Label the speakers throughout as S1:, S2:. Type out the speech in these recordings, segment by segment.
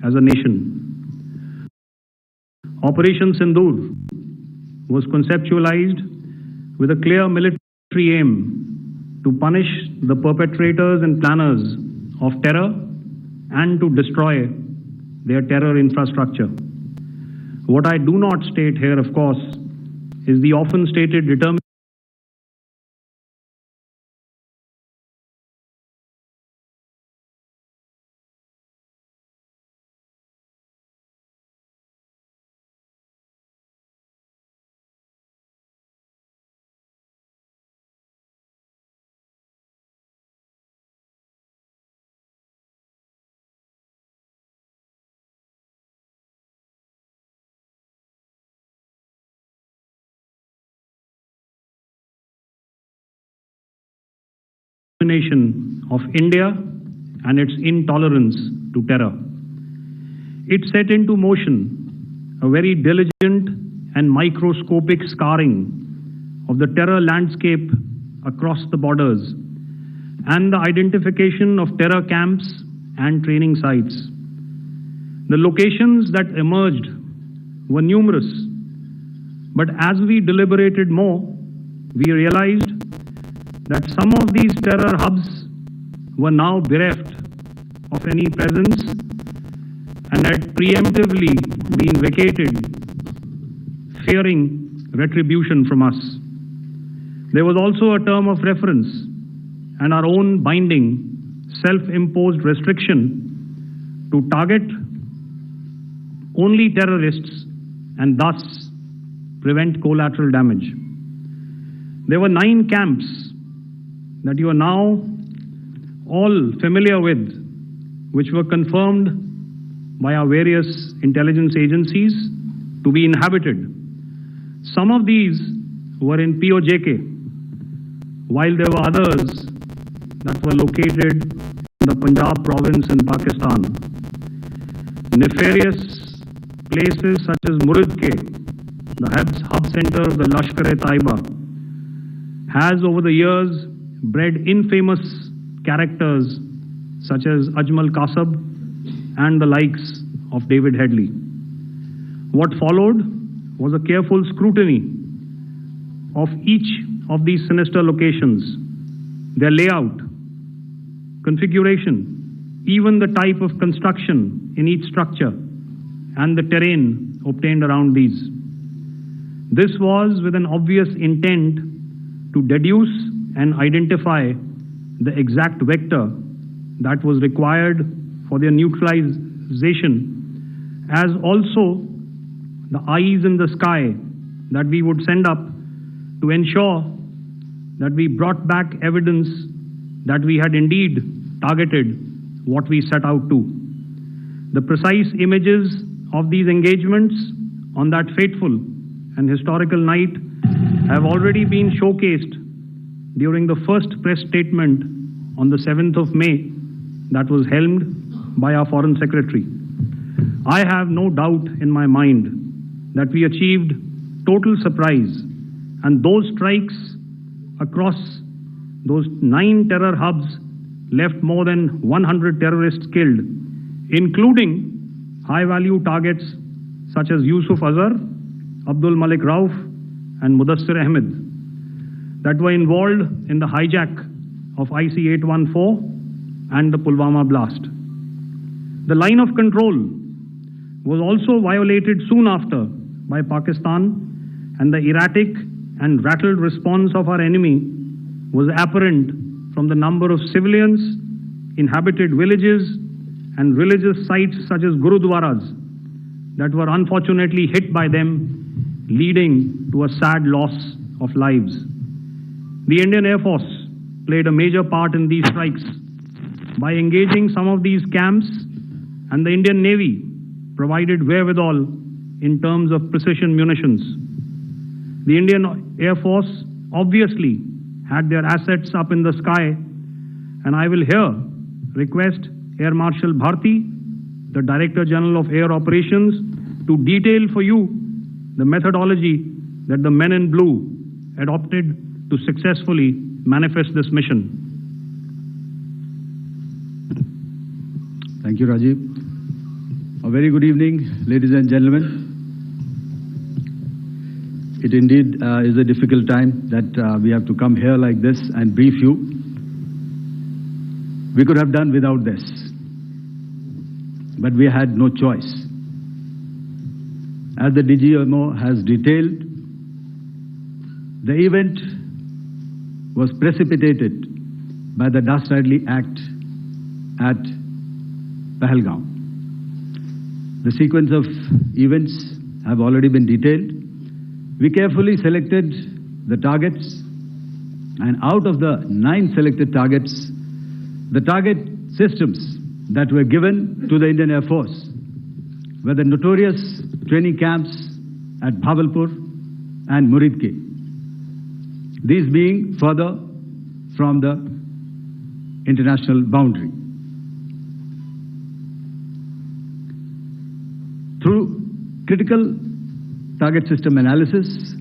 S1: as a nation. Operation SINDOOR was conceptualized with a clear military aim to punish the perpetrators and planners of terror and to destroy their terror infrastructure. What I do not state here, of course, is the often stated determination of India and its intolerance to terror. It set into motion a very diligent and microscopic scarring of the terror landscape across the borders and the identification of terror camps and training sites. The locations that emerged were numerous, but as we deliberated more, we realized that some of these terror hubs were now bereft of any presence and had preemptively been vacated, fearing retribution from us. There was also a term of reference and our own binding, self-imposed restriction to target only terrorists and thus prevent collateral damage. There were 9 camps that you are now all familiar with, which were confirmed by our various intelligence agencies to be inhabited. Some of these were in POJK, while there were others that were located in the Punjab province in Pakistan. Nefarious places such as Muridke, the hub center of the Lashkar-e-Taiba, has over the years bred infamous characters such as Ajmal Kasab and the likes of David Headley. What followed was a careful scrutiny of each of these sinister locations, their layout, configuration, even the type of construction in each structure, and the terrain obtained around these. This was with an obvious intent to deduce and identify the exact vector that was required for their neutralization, as also the eyes in the sky that we would send up to ensure that we brought back evidence that we had indeed targeted what we set out to. The precise images of these engagements on that fateful and historical night have already been showcased during the first press statement on the 7th of May that was helmed by our Foreign Secretary. I have no doubt in my mind that we achieved total surprise, and those strikes across those 9 terror hubs left more than 100 terrorists killed, including high-value targets such as Yusuf Azhar, Abdul Malik Rauf, and Mudassir Ahmed, that were involved in the hijack of IC-814 and the Pulwama blast. The line of control was also violated soon after by Pakistan, and the erratic and rattled response of our enemy was apparent from the number of civilians, inhabited villages, and religious sites such as Gurudwaras that were unfortunately hit by them, leading to a sad loss of lives. The Indian Air Force played a major part in these strikes by engaging some of these camps, and the Indian Navy provided wherewithal in terms of precision munitions. The Indian Air Force obviously had their assets up in the sky, and I will here request Air Marshal Bharti, the Director General of Air Operations, to detail for you the methodology that the men in blue adopted to successfully manifest this mission.
S2: Thank you, Rajiv. A very good evening, ladies and gentlemen. It indeed is a difficult time that we have to come here like this and brief you. We could have done without this, but we had no choice. As the DGMO has detailed, the event was precipitated by the dastardly act at Pahalgaon. The sequence of events have already been detailed. We carefully selected the targets, and out of the 9 selected targets, the target systems that were given to the Indian Air Force were the notorious training camps at Bhavalpur and Muridke, these being further from the international boundary. Through critical target system analysis,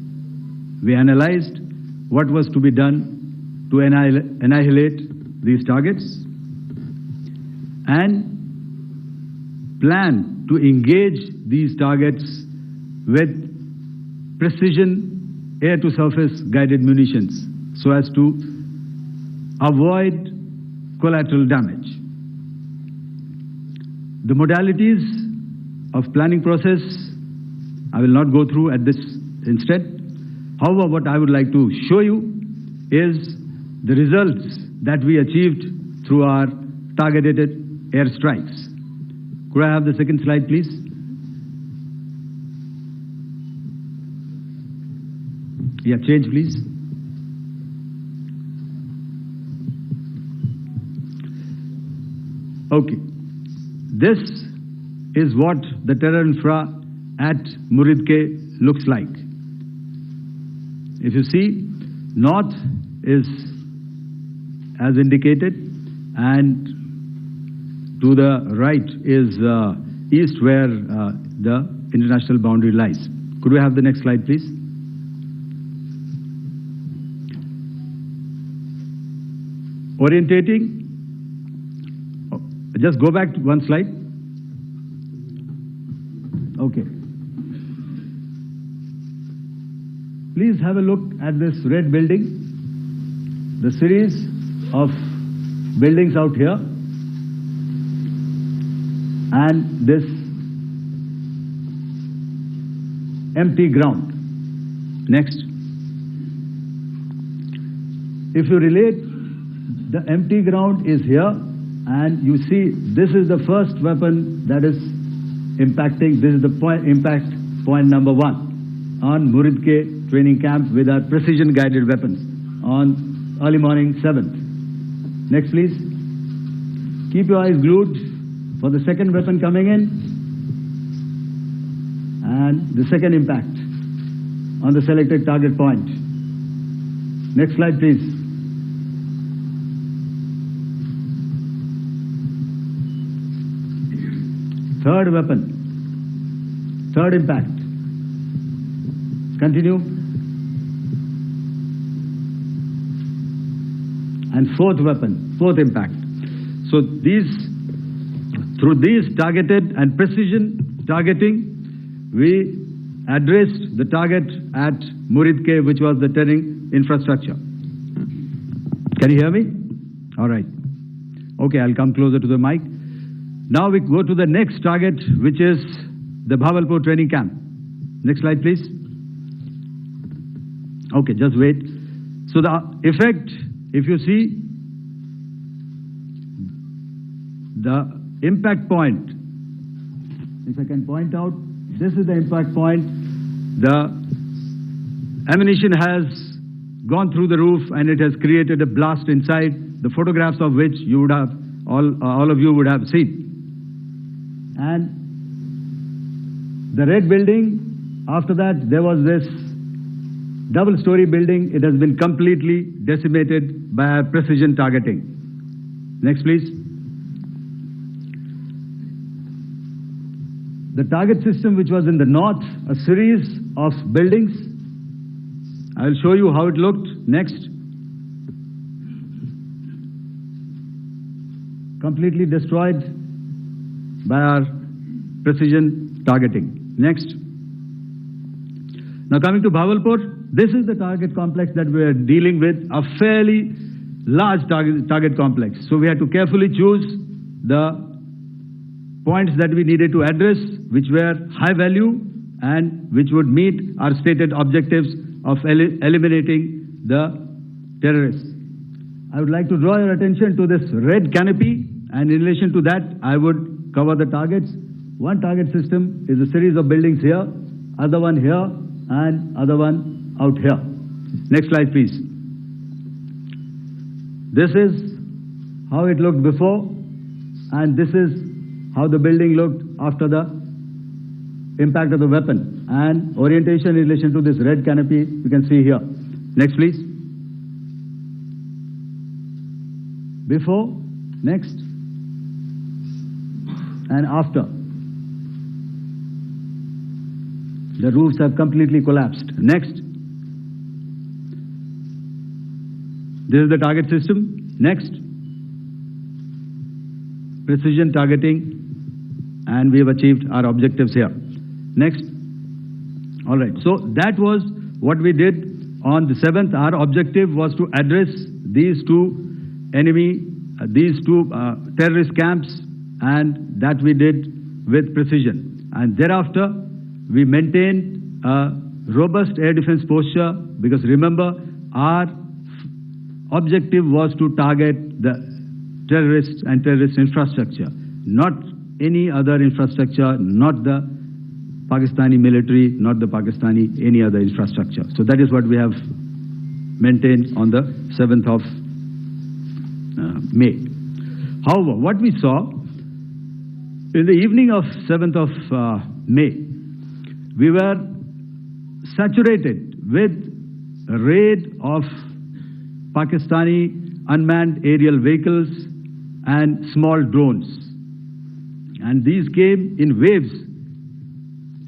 S2: we analyzed what was to be done to annihilate these targets and plan to engage these targets with precision air-to-surface guided munitions so as to avoid collateral damage. The modalities of planning process I will not go through at this instant. However, what I would like to show you is the results that we achieved through our targeted airstrikes. Could I have the second slide, please? Yeah, change, please. Okay. This is what the terror infra at Muridke looks like. If you see, north is as indicated, and to the right is east, where the international boundary lies. Could we have the next slide, please? Orientating. Just go back to one slide. Okay. Please have a look at this red building, the series of buildings out here, and this empty ground. Next. If you relate, the empty ground is here, and you see this is the first weapon that is impacting. This is the impact point number 1 on Muridke training camp with our precision guided weapons on early morning 7th. Next, please. Keep your eyes glued for the second weapon coming in and the second impact on the selected target point. Next slide, please. Third weapon, third impact. Continue. And fourth weapon, fourth impact. So through these targeted and precision targeting, we addressed the target at Muridke, which was the terrain infrastructure. Can you hear me? All right. Okay, I'll come closer to the mic. Now we go to the next target, which is the Bhavalpur training camp. Next slide, please. Okay, just wait. So the effect, if you see, the impact point, if I can point out, this is the impact point. The ammunition has gone through the roof and it has created a blast inside, the photographs of which you would have, all of you would have seen. And the red building, after that, there was this double-story building. It has been completely decimated by our precision targeting. Next, please. The target system, which was in the north, a series of buildings. I will show you how it looked. Next. Completely destroyed by our precision targeting. Next. Now coming to Bhavalpur, this is the target complex that we are dealing with, a fairly large target complex. So we had to carefully choose the points that we needed to address, which were high value and which would meet our stated objectives of eliminating the terrorists. I would like to draw your attention to this red canopy, and in relation to that, I would cover the targets. One target system is a series of buildings here, other one here, and other one out here. Next slide, please. This is how it looked before, and this is how the building looked after the impact of the weapon. And orientation in relation to this red canopy, you can see here. Next, please. Before, next, and after. The roofs have completely collapsed. Next. This is the target system. Next. Precision targeting, and we have achieved our objectives here. Next. All right. So that was what we did on the 7th. Our objective was to address these two terrorist camps, and that we did with precision. And thereafter, we maintained a robust air defense posture, because remember, our objective was to target the terrorists and terrorist infrastructure, not any other infrastructure, not the Pakistani military, not the Pakistani any other infrastructure. So that is what we have maintained on the 7th of May. However, what we saw in the evening of 7th of May, we were saturated with a raid of Pakistani unmanned aerial vehicles and small drones. And these came in waves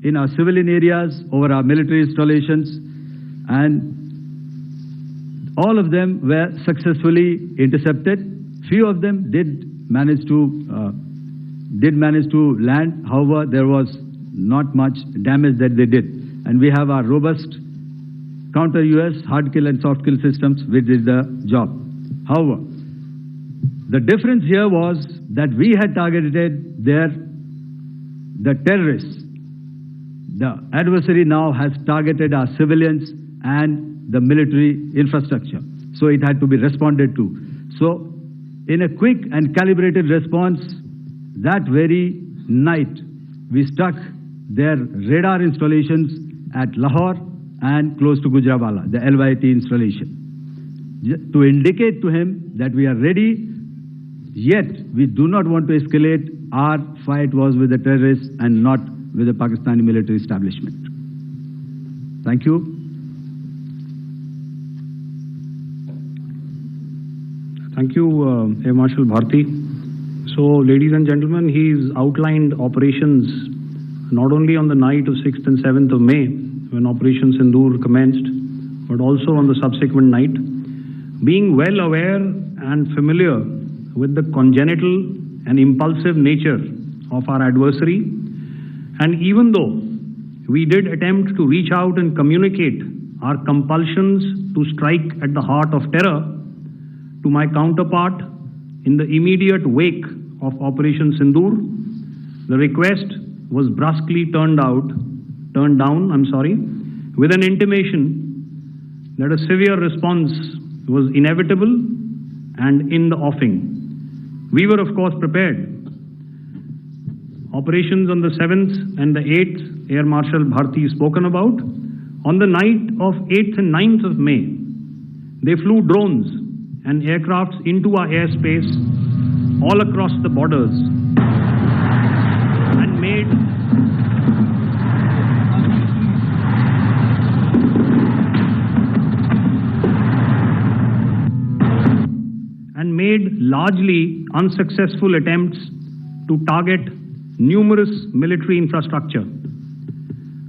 S2: in our civilian areas, over our military installations, and all of them were successfully intercepted. Few of them did manage to land. However, there was not much damage that they did. And we have our robust counter-US hard kill and soft kill systems which did the job. However, the difference here was that we had targeted the terrorists. The adversary now has targeted our civilians and the military infrastructure. So it had to be responded to. So in a quick and calibrated response, that very night, we struck their radar installations at Lahore and close to Gujranwala, the LYT installation, to indicate to him that we are ready, yet we do not want to escalate. Our fight was with the terrorists and not with the Pakistani military establishment. Thank you.
S1: Thank you, Air Marshal Bharti. So, ladies and gentlemen, he's outlined operations not only on the night of 6th and 7th of May, when Operation Sindoor commenced, but also on the subsequent night. Being well aware and familiar with the congenital and impulsive nature of our adversary, and even though we did attempt to reach out and communicate our compulsions to strike at the heart of terror to my counterpart in the immediate wake of Operation Sindoor, the request was brusquely turned down, with an intimation that a severe response was inevitable and in the offing. We were, of course, prepared. Operations on the 7th and the 8th, Air Marshal Bharti spoken about. On the night of 8th and 9th of May, they flew drones and aircrafts into our airspace all across the borders and made largely unsuccessful attempts to target numerous military infrastructure.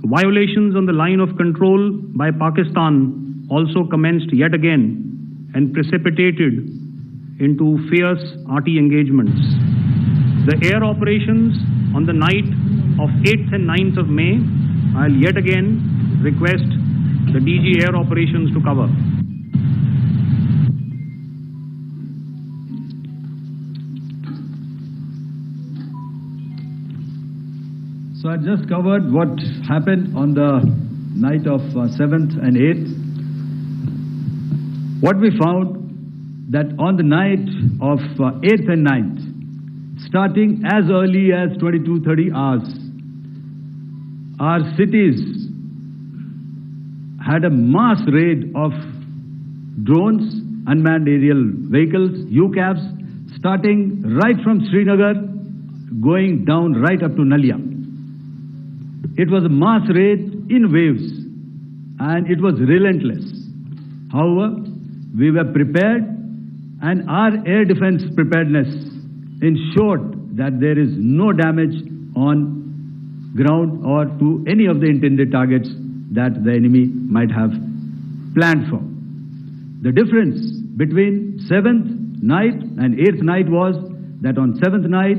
S1: Violations on the line of control by Pakistan also commenced yet again and precipitated into fierce arty engagements. The air operations on the night of 8th and 9th of May, I'll yet again request the DG Air Operations to cover.
S2: So I just covered what happened on the night of 7th and 8th. What we found that on the night of 8th and 9th, starting as early as 22:30 hours, our cities had a mass raid of drones, unmanned aerial vehicles, UCAVs, starting right from Srinagar, going down right up to Nalia. It was a mass raid in waves, and it was relentless. However, we were prepared, and our air defense preparedness ensured that there is no damage on ground or to any of the intended targets that the enemy might have planned for. The difference between 7th night and 8th night was that on 7th night,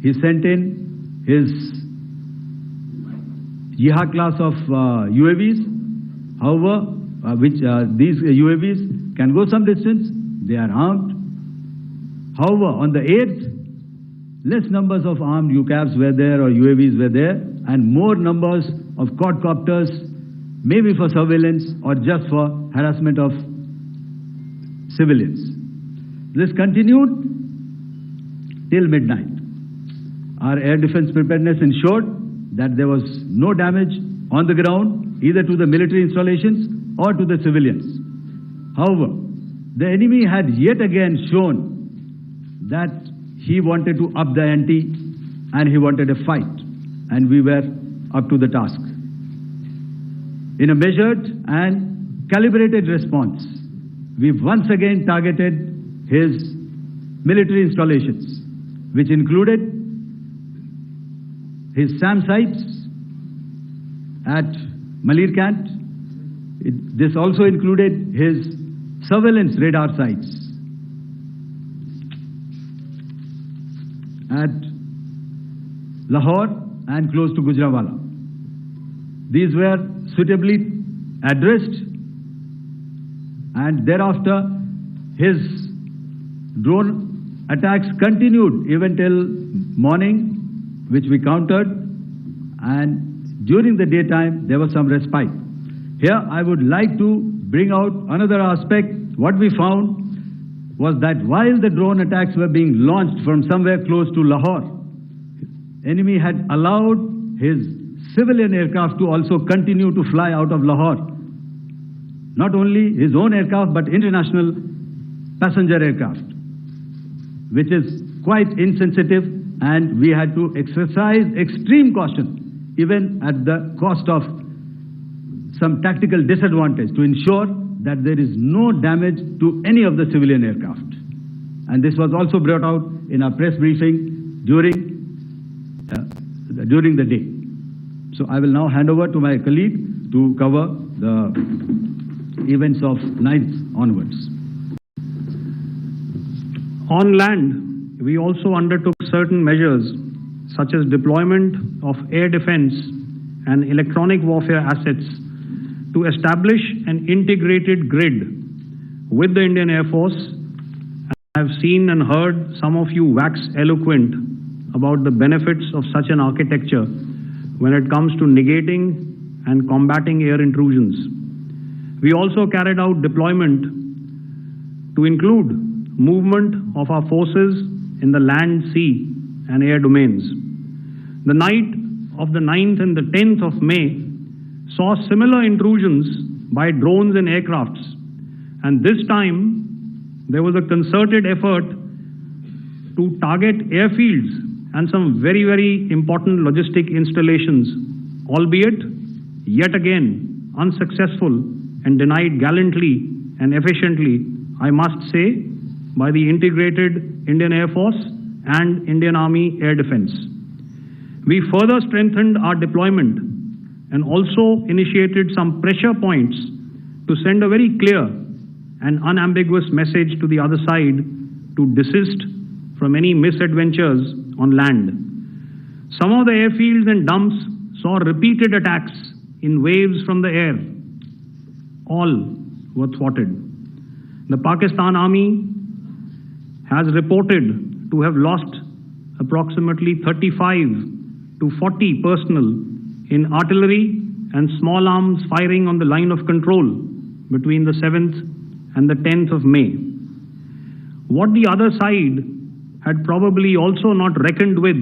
S2: he sent in his Yeha class of UAVs, however, these UAVs can go some distance, they are armed. However, on the 8th, less numbers of armed UCAVs were there or UAVs were there, and more numbers of quadcopters, maybe for surveillance or just for harassment of civilians. This continued till midnight. Our air defense preparedness ensured that there was no damage on the ground, either to the military installations or to the civilians. However, the enemy had yet again shown that he wanted to up the ante and he wanted a fight, and we were up to the task. In a measured and calibrated response, we once again targeted his military installations, which included his SAM sites at Malirkant. This also included his surveillance radar sites at Lahore and close to Gujranwala. These were suitably addressed, and thereafter his drone attacks continued even till morning, which we countered, and during the daytime there was some respite. Here I would like to bring out another aspect. What we found was that while the drone attacks were being launched from somewhere close to Lahore, enemy had allowed his civilian aircraft to also continue to fly out of Lahore. Not only his own aircraft, but international passenger aircraft, which is quite insensitive, and we had to exercise extreme caution, even at the cost of some tactical disadvantage, to ensure that there is no damage to any of the civilian aircraft. And this was also brought out in our press briefing during the day. So I will now hand over to my colleague to cover the events of 9th onwards.
S1: On land, we also undertook certain measures such as deployment of air defense and electronic warfare assets to establish an integrated grid with the Indian Air Force. I have seen and heard some of you wax eloquent about the benefits of such an architecture when it comes to negating and combating air intrusions. We also carried out deployment to include movement of our forces in the land, sea, and air domains. The night of the 9th and the 10th of May saw similar intrusions by drones and aircrafts, and this time there was a concerted effort to target airfields and some very, very important logistic installations, albeit yet again unsuccessful and denied gallantly and efficiently, I must say, by the integrated Indian Air Force and Indian Army Air Defense. We further strengthened our deployment and also initiated some pressure points to send a very clear and unambiguous message to the other side to desist from any misadventures on land. Some of the airfields and dumps saw repeated attacks in waves from the air. All were thwarted. The Pakistan Army has reported to have lost approximately 35 to 40 personnel in artillery and small arms firing on the line of control between the 7th and the 10th of May. What the other side had probably also not reckoned with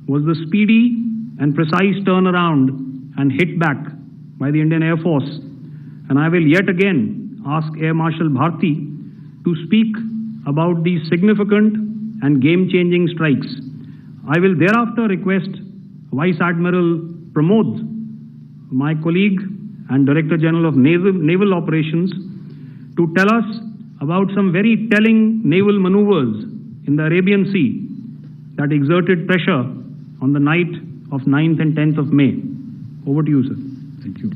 S1: was the speedy and precise turnaround and hit back by the Indian Air Force. And I will yet again ask Air Marshal Bharti to speak about these significant and game-changing strikes. I will thereafter request Vice Admiral Pramod, my colleague and Director General of Naval Operations, to tell us about some very telling naval maneuvers in the Arabian Sea that exerted pressure on the night of 9th and 10th of May. Over to you, sir.
S2: Thank you.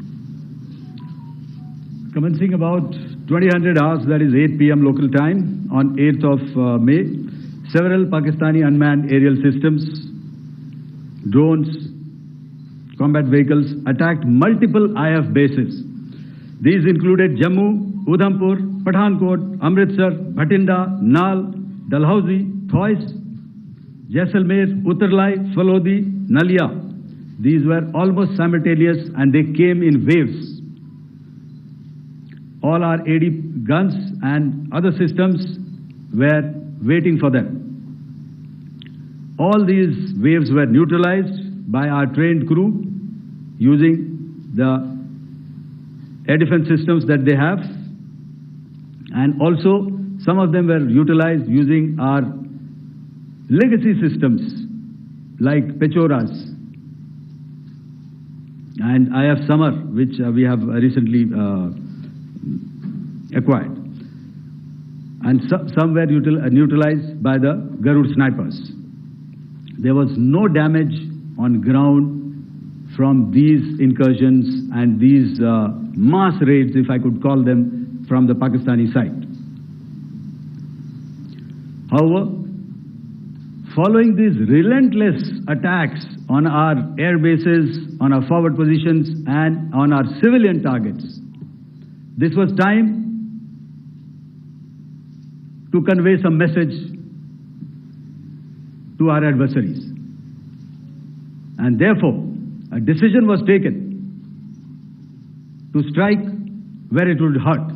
S2: Commencing about 2000 hours, that is 8 p.m. local time, on 8th of May, several Pakistani unmanned aerial systems, drones, combat vehicles attacked multiple IF bases. These included Jammu, Udhampur, Pathankot, Amritsar, Bhatinda, Nal, Dalhousie, Thois, Jaisalmer, Uttarlai, Falodi, Nalia. These were almost simultaneous and they came in waves. All our AD guns and other systems were waiting for them. All these waves were neutralized by our trained crew using the air defense systems that they have, and also some of them were utilized using our legacy systems like Pechoras and IF Summer, which we have recently acquired, and some were neutralized by the Garud snipers. There was no damage on ground from these incursions and these mass raids, if I could call them, from the Pakistani side. However, following these relentless attacks on our air bases, on our forward positions, and on our civilian targets, this was time to convey some message to our adversaries. And therefore, a decision was taken to strike where it would hurt.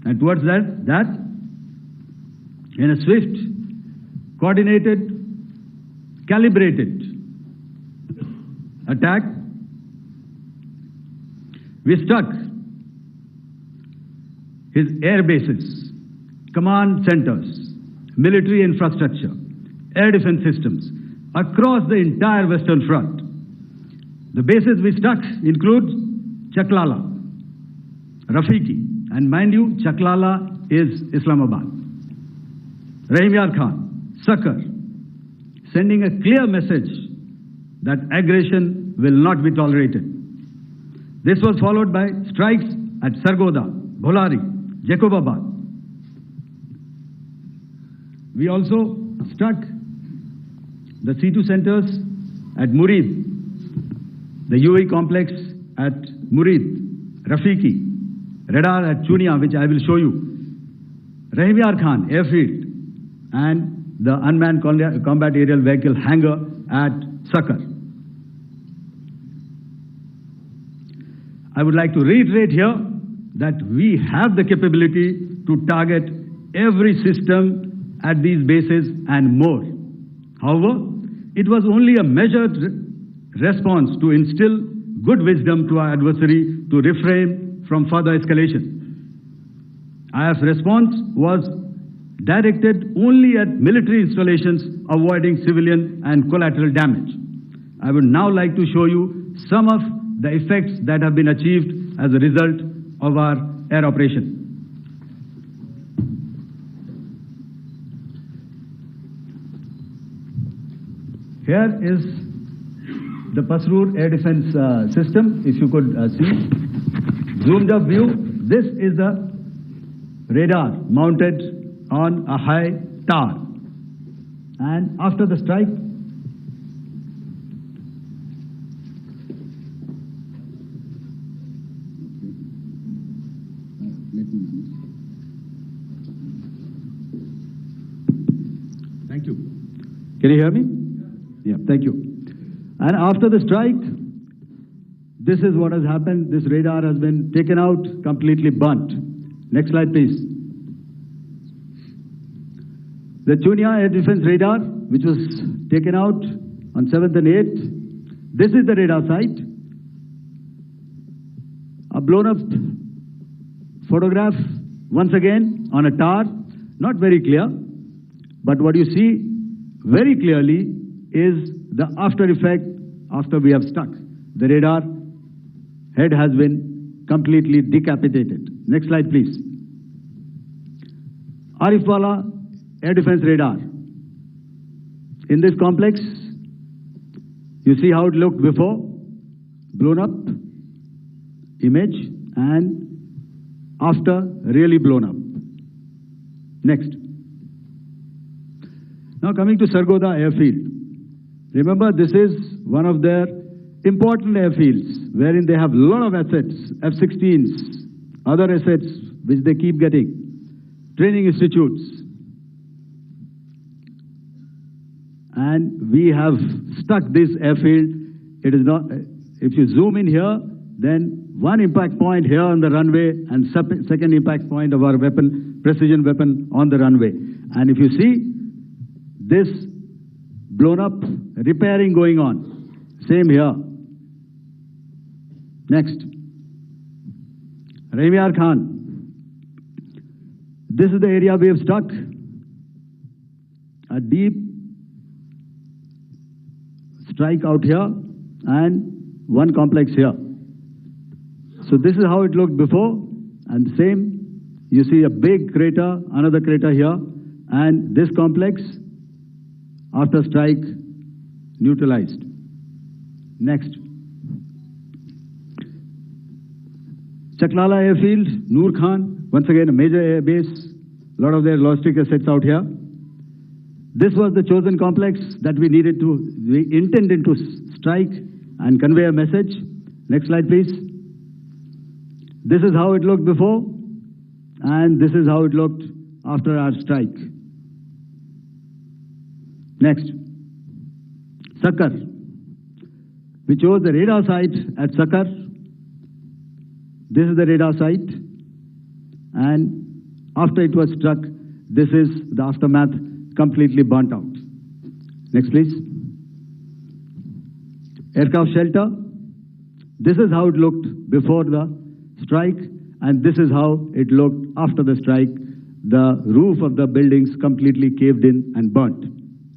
S2: And towards that, in a swift, coordinated, calibrated attack, we struck his air bases, command centers, military infrastructure, air defense systems across the entire Western Front. The bases we struck include Chaklala, Rafiki, and mind you, Chaklala is Islamabad. Rahim Yar Khan, Sakar, sending a clear message that aggression will not be tolerated. This was followed by strikes at Sargoda, Bholari, Jacobabad. We also struck the C2 centers at Murid, the UAE complex at Murid, Rafiki, radar at Chunia, which I will show you, Rahim Yar Khan airfield, and the unmanned combat aerial vehicle hangar at Sakar. I would like to reiterate here that we have the capability to target every system at these bases and more. However, it was only a measured response to instill good wisdom to our adversary to refrain from further escalation. IF's response was directed only at military installations, avoiding civilian and collateral damage. I would now like to show you some of the effects that have been achieved as a result of our air operation. Here is the Pasrur air defense system, if you could see. Zoomed up view, this is the radar mounted on a high tower. And after the strike, Can you hear me? Yeah, thank you. And after the strike, this is what has happened. This radar has been taken out, completely burnt. Next slide, please. The Chunia air defense radar, which was taken out on 7th and 8th. This is the radar site. A blown up photograph, once again, on a tower. Not very clear, but what you see very clearly is the after effect after we have struck. The radar head has been completely decapitated. Next slide, please. Arifwala air defense radar. In this complex, you see how it looked before, blown up image, and after really blown up. Next. Now coming to Sargodha airfield. Remember, this is one of their important airfields wherein they have a lot of assets, F-16s, other assets which they keep getting, training institutes. And we have stuck this airfield. It is not, if you zoom in here, then one impact point here on the runway and second impact point of our weapon, precision weapon on the runway. And if you see this blown up, repairing going on. Same here. Next. Raimiar Khan. This is the area we have struck. A deep strike out here and one complex here. So this is how it looked before, and same, you see a big crater, another crater here, and this complex, after strike, neutralized. Next. Chaklala airfield, Noor Khan, once again a major air base, a lot of their logistic assets out here. This was the chosen complex that we intended to strike and convey a message. Next slide, please. This is how it looked before, and this is how it looked after our strike. Next. Sakar. We chose the radar site at Sakar. This is the radar site, and after it was struck, this is the aftermath, completely burnt out. Next, please. Aircraft shelter. This is how it looked before the strike, and this is how it looked after the strike. The roof of the buildings completely caved in and burnt.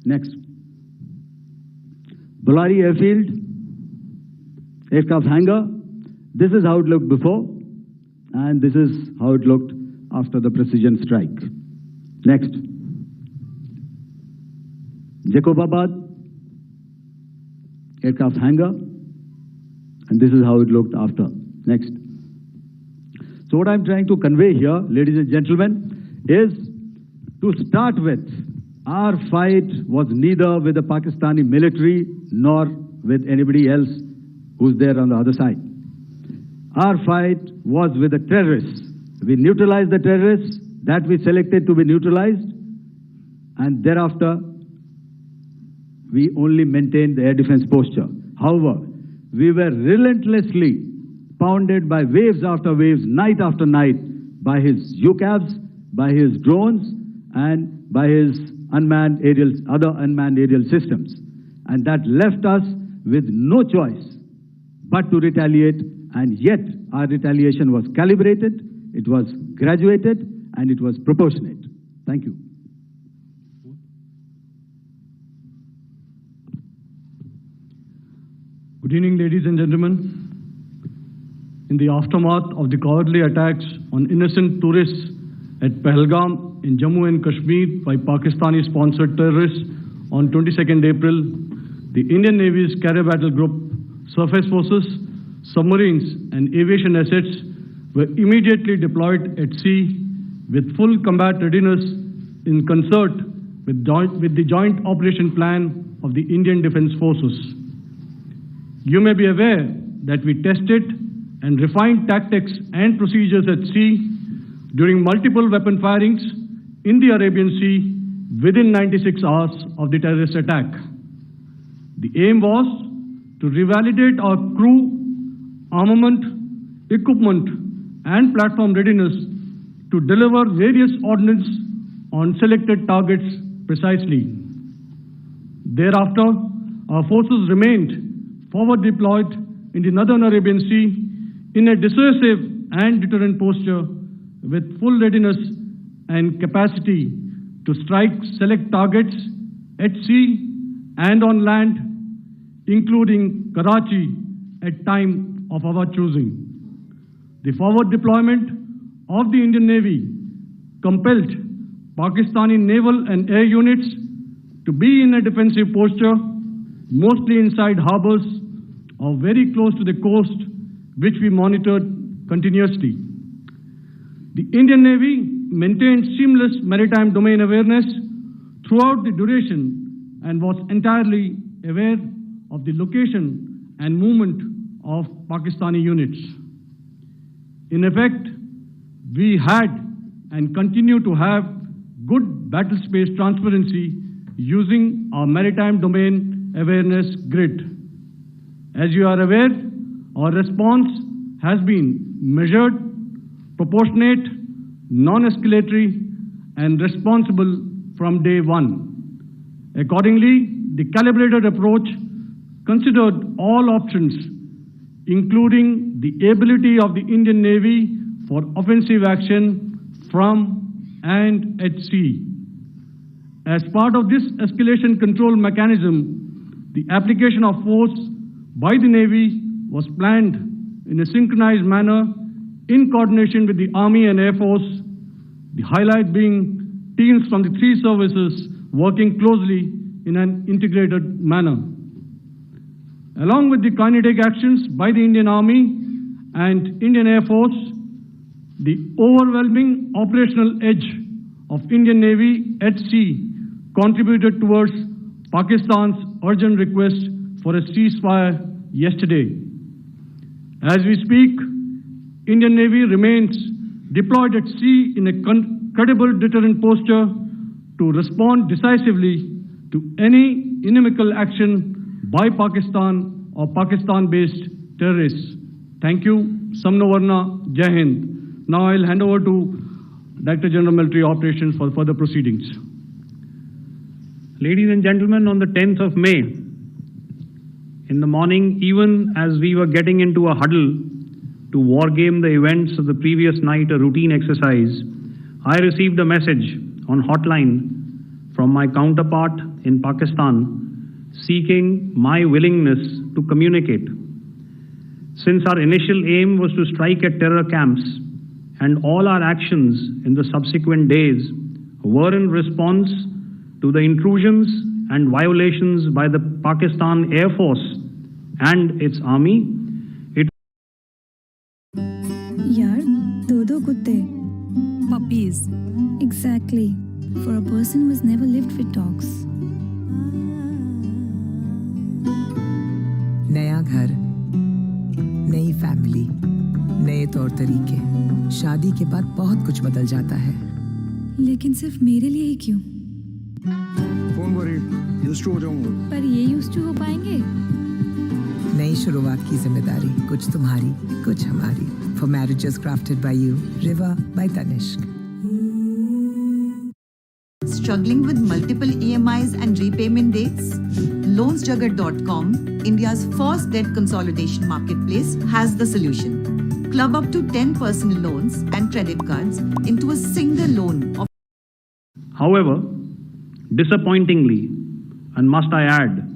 S2: Next. Bolari airfield, aircraft hangar. This is how it looked before, and this is how it looked after the precision strike. Next. Jacobabad aircraft hangar, and this is how it looked after. Next. So what I'm trying to convey here, ladies and gentlemen, is to start with, our fight was neither with the Pakistani military nor with anybody else who's there on the other side. Our fight was with the terrorists. We neutralized the terrorists that we selected to be neutralized, and thereafter we only maintained the air defense posture. However, we were relentlessly pounded by waves after waves, night after night, by his UCAVs, by his drones, and by his other unmanned aerial systems. And that left us with no choice but to retaliate, and yet our retaliation was calibrated, it was graduated, and it was proportionate. Thank you.
S3: Good evening, ladies and gentlemen. In the aftermath of the cowardly attacks on innocent tourists at Pahalgam in Jammu and Kashmir by Pakistani-sponsored terrorists on 22nd April, the Indian Navy's Carrier Battle Group, surface forces, submarines, and aviation assets were immediately deployed at sea with full combat readiness in concert with the Joint Operation Plan of the Indian Defence Forces. You may be aware that we tested and refined tactics and procedures at sea during multiple weapon firings in the Arabian Sea within 96 hours of the terrorist attack. The aim was to revalidate our crew, armament, equipment, and platform readiness to deliver various ordnance on selected targets precisely. Thereafter, our forces remained forward deployed in the Northern Arabian Sea in a dissuasive and deterrent posture with full readiness and capacity to strike select targets at sea and on land, including Karachi at time of our choosing. The forward deployment of the Indian Navy compelled Pakistani naval and air units to be in a defensive posture, mostly inside harbors or very close to the coast, which we monitored continuously. The Indian Navy maintained seamless maritime domain awareness throughout the duration and was entirely aware of the location and movement of Pakistani units. In effect, we had and continue to have good battle space transparency using our maritime domain awareness grid. As you are aware, our response has been measured, proportionate, non-escalatory, and responsible from day one. Accordingly, the calibrated approach considered all options, including the ability of the Indian Navy for offensive action from and at sea. As part of this escalation control mechanism, the application of force by the Navy was planned in a synchronized manner in coordination with the Army and Air Force, the highlight being teams from the three services working closely in an integrated manner. Along with the kinetic actions by the Indian Army and Indian Air Force, the overwhelming operational edge of Indian Navy at sea contributed towards Pakistan's urgent request for a ceasefire yesterday. As we speak, Indian Navy remains deployed at sea in a credible deterrent posture to respond decisively to any inimical action by Pakistan or Pakistan-based terrorists. Thank you. Samno Varna, Jai Hind. Now I'll hand over to Director General Military Operations for further proceedings.
S1: Ladies and gentlemen, on the 10th of May, in the morning, even as we were getting into a huddle to wargame the events of the previous night, a routine exercise, I received a message on hotline from my counterpart in Pakistan seeking my willingness to communicate. Since our initial aim was to strike at terror camps, and all our actions in the subsequent days were in response to the intrusions and violations by the Pakistan Air Force and its army, it
S4: Yaar, do kutte.
S5: Puppies.
S4: Exactly. For a person who has never lived with dogs.
S5: नया घर, नई family, नए तौर तरीके। शादी के बाद बहुत कुछ बदल जाता है।
S4: लेकिन सिर्फ मेरे लिए ही क्यों?
S6: Don't worry, used to हो जाऊंगा।
S4: पर ये used to हो पाएंगे?
S5: नई शुरुआत की जिम्मेदारी, कुछ तुम्हारी, कुछ हमारी। For marriages crafted by you, Riva by Tanishq.
S7: Struggling with multiple EMIs and repayment dates? LoansJugger.com, India's first debt consolidation marketplace, has the solution. Club up to 10 personal loans and credit cards into a single loan of.
S1: However, disappointingly, and must I add,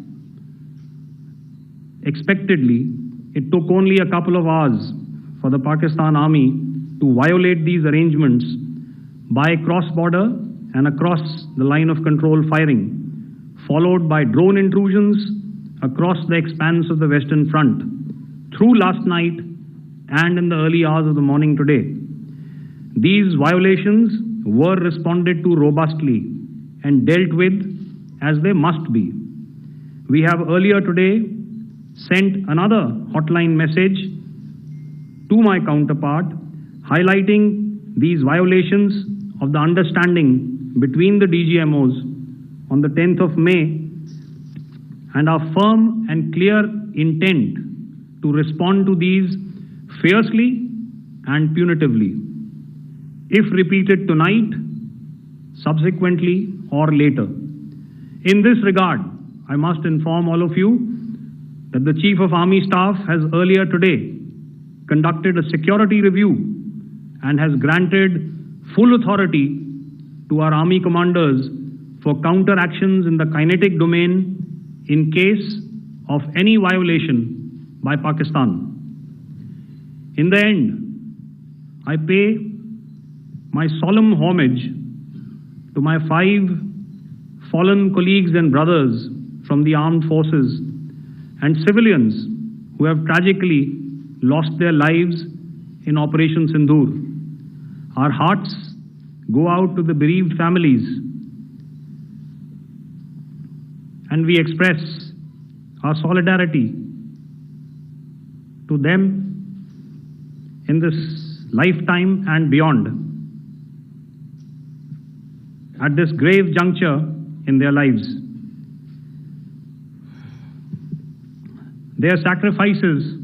S1: expectedly, it took only a couple of hours for the Pakistan Army to violate these arrangements by cross-border and across the line of control firing, followed by drone intrusions across the expanse of the Western Front through last night and in the early hours of the morning today. These violations were responded to robustly and dealt with as they must be. We have earlier today sent another hotline message to my counterpart highlighting these violations of the understanding between the DGMOs on the 10th of May, and our firm and clear intent to respond to these fiercely and punitively, if repeated tonight, subsequently, or later. In this regard, I must inform all of you that the Chief of Army Staff has earlier today conducted a security review and has granted full authority to our Army commanders for counter-actions in the kinetic domain in case of any violation by Pakistan. In the end, I pay my solemn homage to my 5 fallen colleagues and brothers from the armed forces and civilians who have tragically lost their lives in Operation SINDOOR. Our hearts go out to the bereaved families, and we express our solidarity to them in this lifetime and beyond, at this grave juncture in their lives. Their sacrifices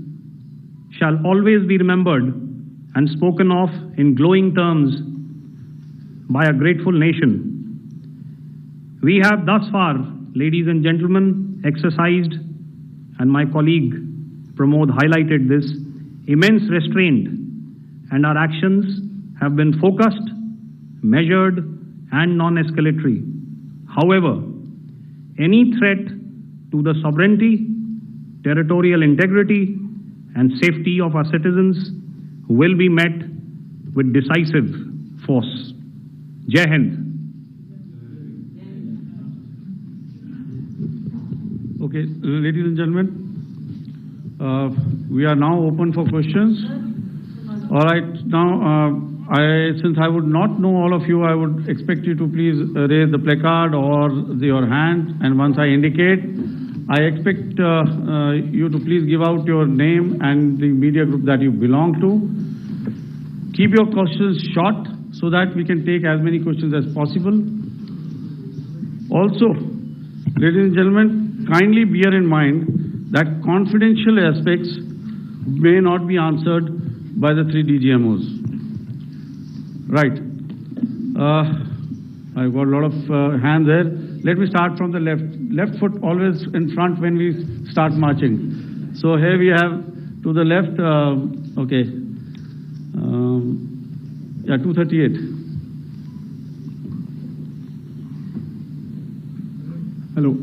S1: shall always be remembered and spoken of in glowing terms by a grateful nation. We have thus far, ladies and gentlemen, exercised, and my colleague Pramod highlighted this, immense restraint, and our actions have been focused, measured, and non-escalatory. However, any threat to the sovereignty, territorial integrity, and safety of our citizens will be met with decisive force. Jai Hind.
S3: Okay, ladies and gentlemen, we are now open for questions. All right, now, since I would not know all of you, I would expect you to please raise the placard or your hand, and once I indicate, I expect you to please give out your name and the media group that you belong to. Keep your questions short so that we can take as many questions as possible. Also, ladies and gentlemen, kindly bear in mind that confidential aspects may not be answered by the 3 DGMOs. Right. I've got a lot of hands there. Let me start from the left. Left foot always in front when we start marching. So here we have to the left, okay. Yeah, 238.
S8: Hello.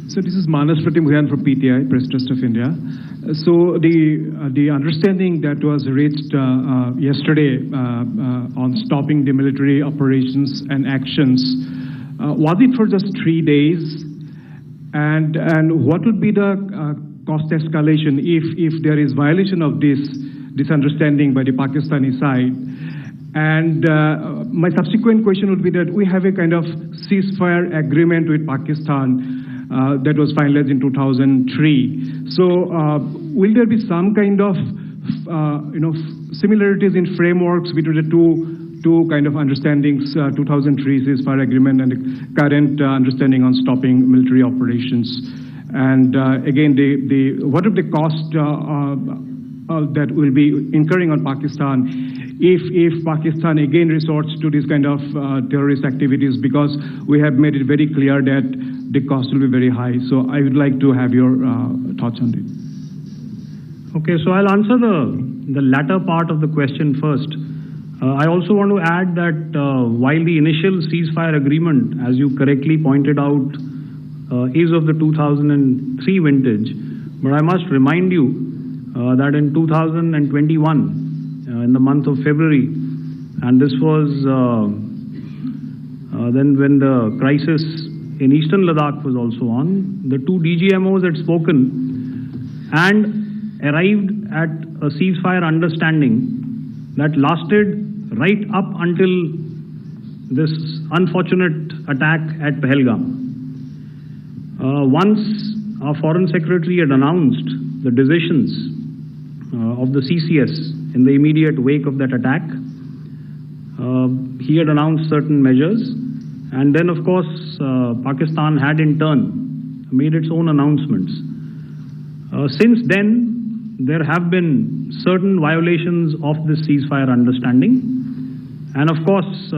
S8: So this is Manas Pratimugyan from PTI, Press Trust of India. So the understanding that was reached yesterday on stopping the military operations and actions, was it for just 3 days? And what would be the cost escalation if there is violation of this understanding by the Pakistani side? And my subsequent question would be that we have a kind of ceasefire agreement with Pakistan that was finalized in 2003. So will there be some kind of similarities in frameworks between the two kind of understandings, 2003 ceasefire agreement and the current understanding on stopping military operations? And again, what are the cost that will be incurring on Pakistan if Pakistan again resorts to this kind of terrorist activities, because we have made it very clear that the cost will be very high. So I would like to have your thoughts on it.
S1: Okay, so I'll answer the latter part of the question first. I also want to add that while the initial ceasefire agreement, as you correctly pointed out, is of the 2003 vintage, but I must remind you that in 2021, in the month of February, and this was then when the crisis in eastern Ladakh was also on, the 2 DGMOs had spoken and arrived at a ceasefire understanding that lasted right up until this unfortunate attack at Pahalgam. Once our Foreign Secretary had announced the decisions of the CCS in the immediate wake of that attack, he had announced certain measures, And then, of course, Pakistan had in turn made its own announcements. Since then, there have been certain violations of this ceasefire understanding. And of course,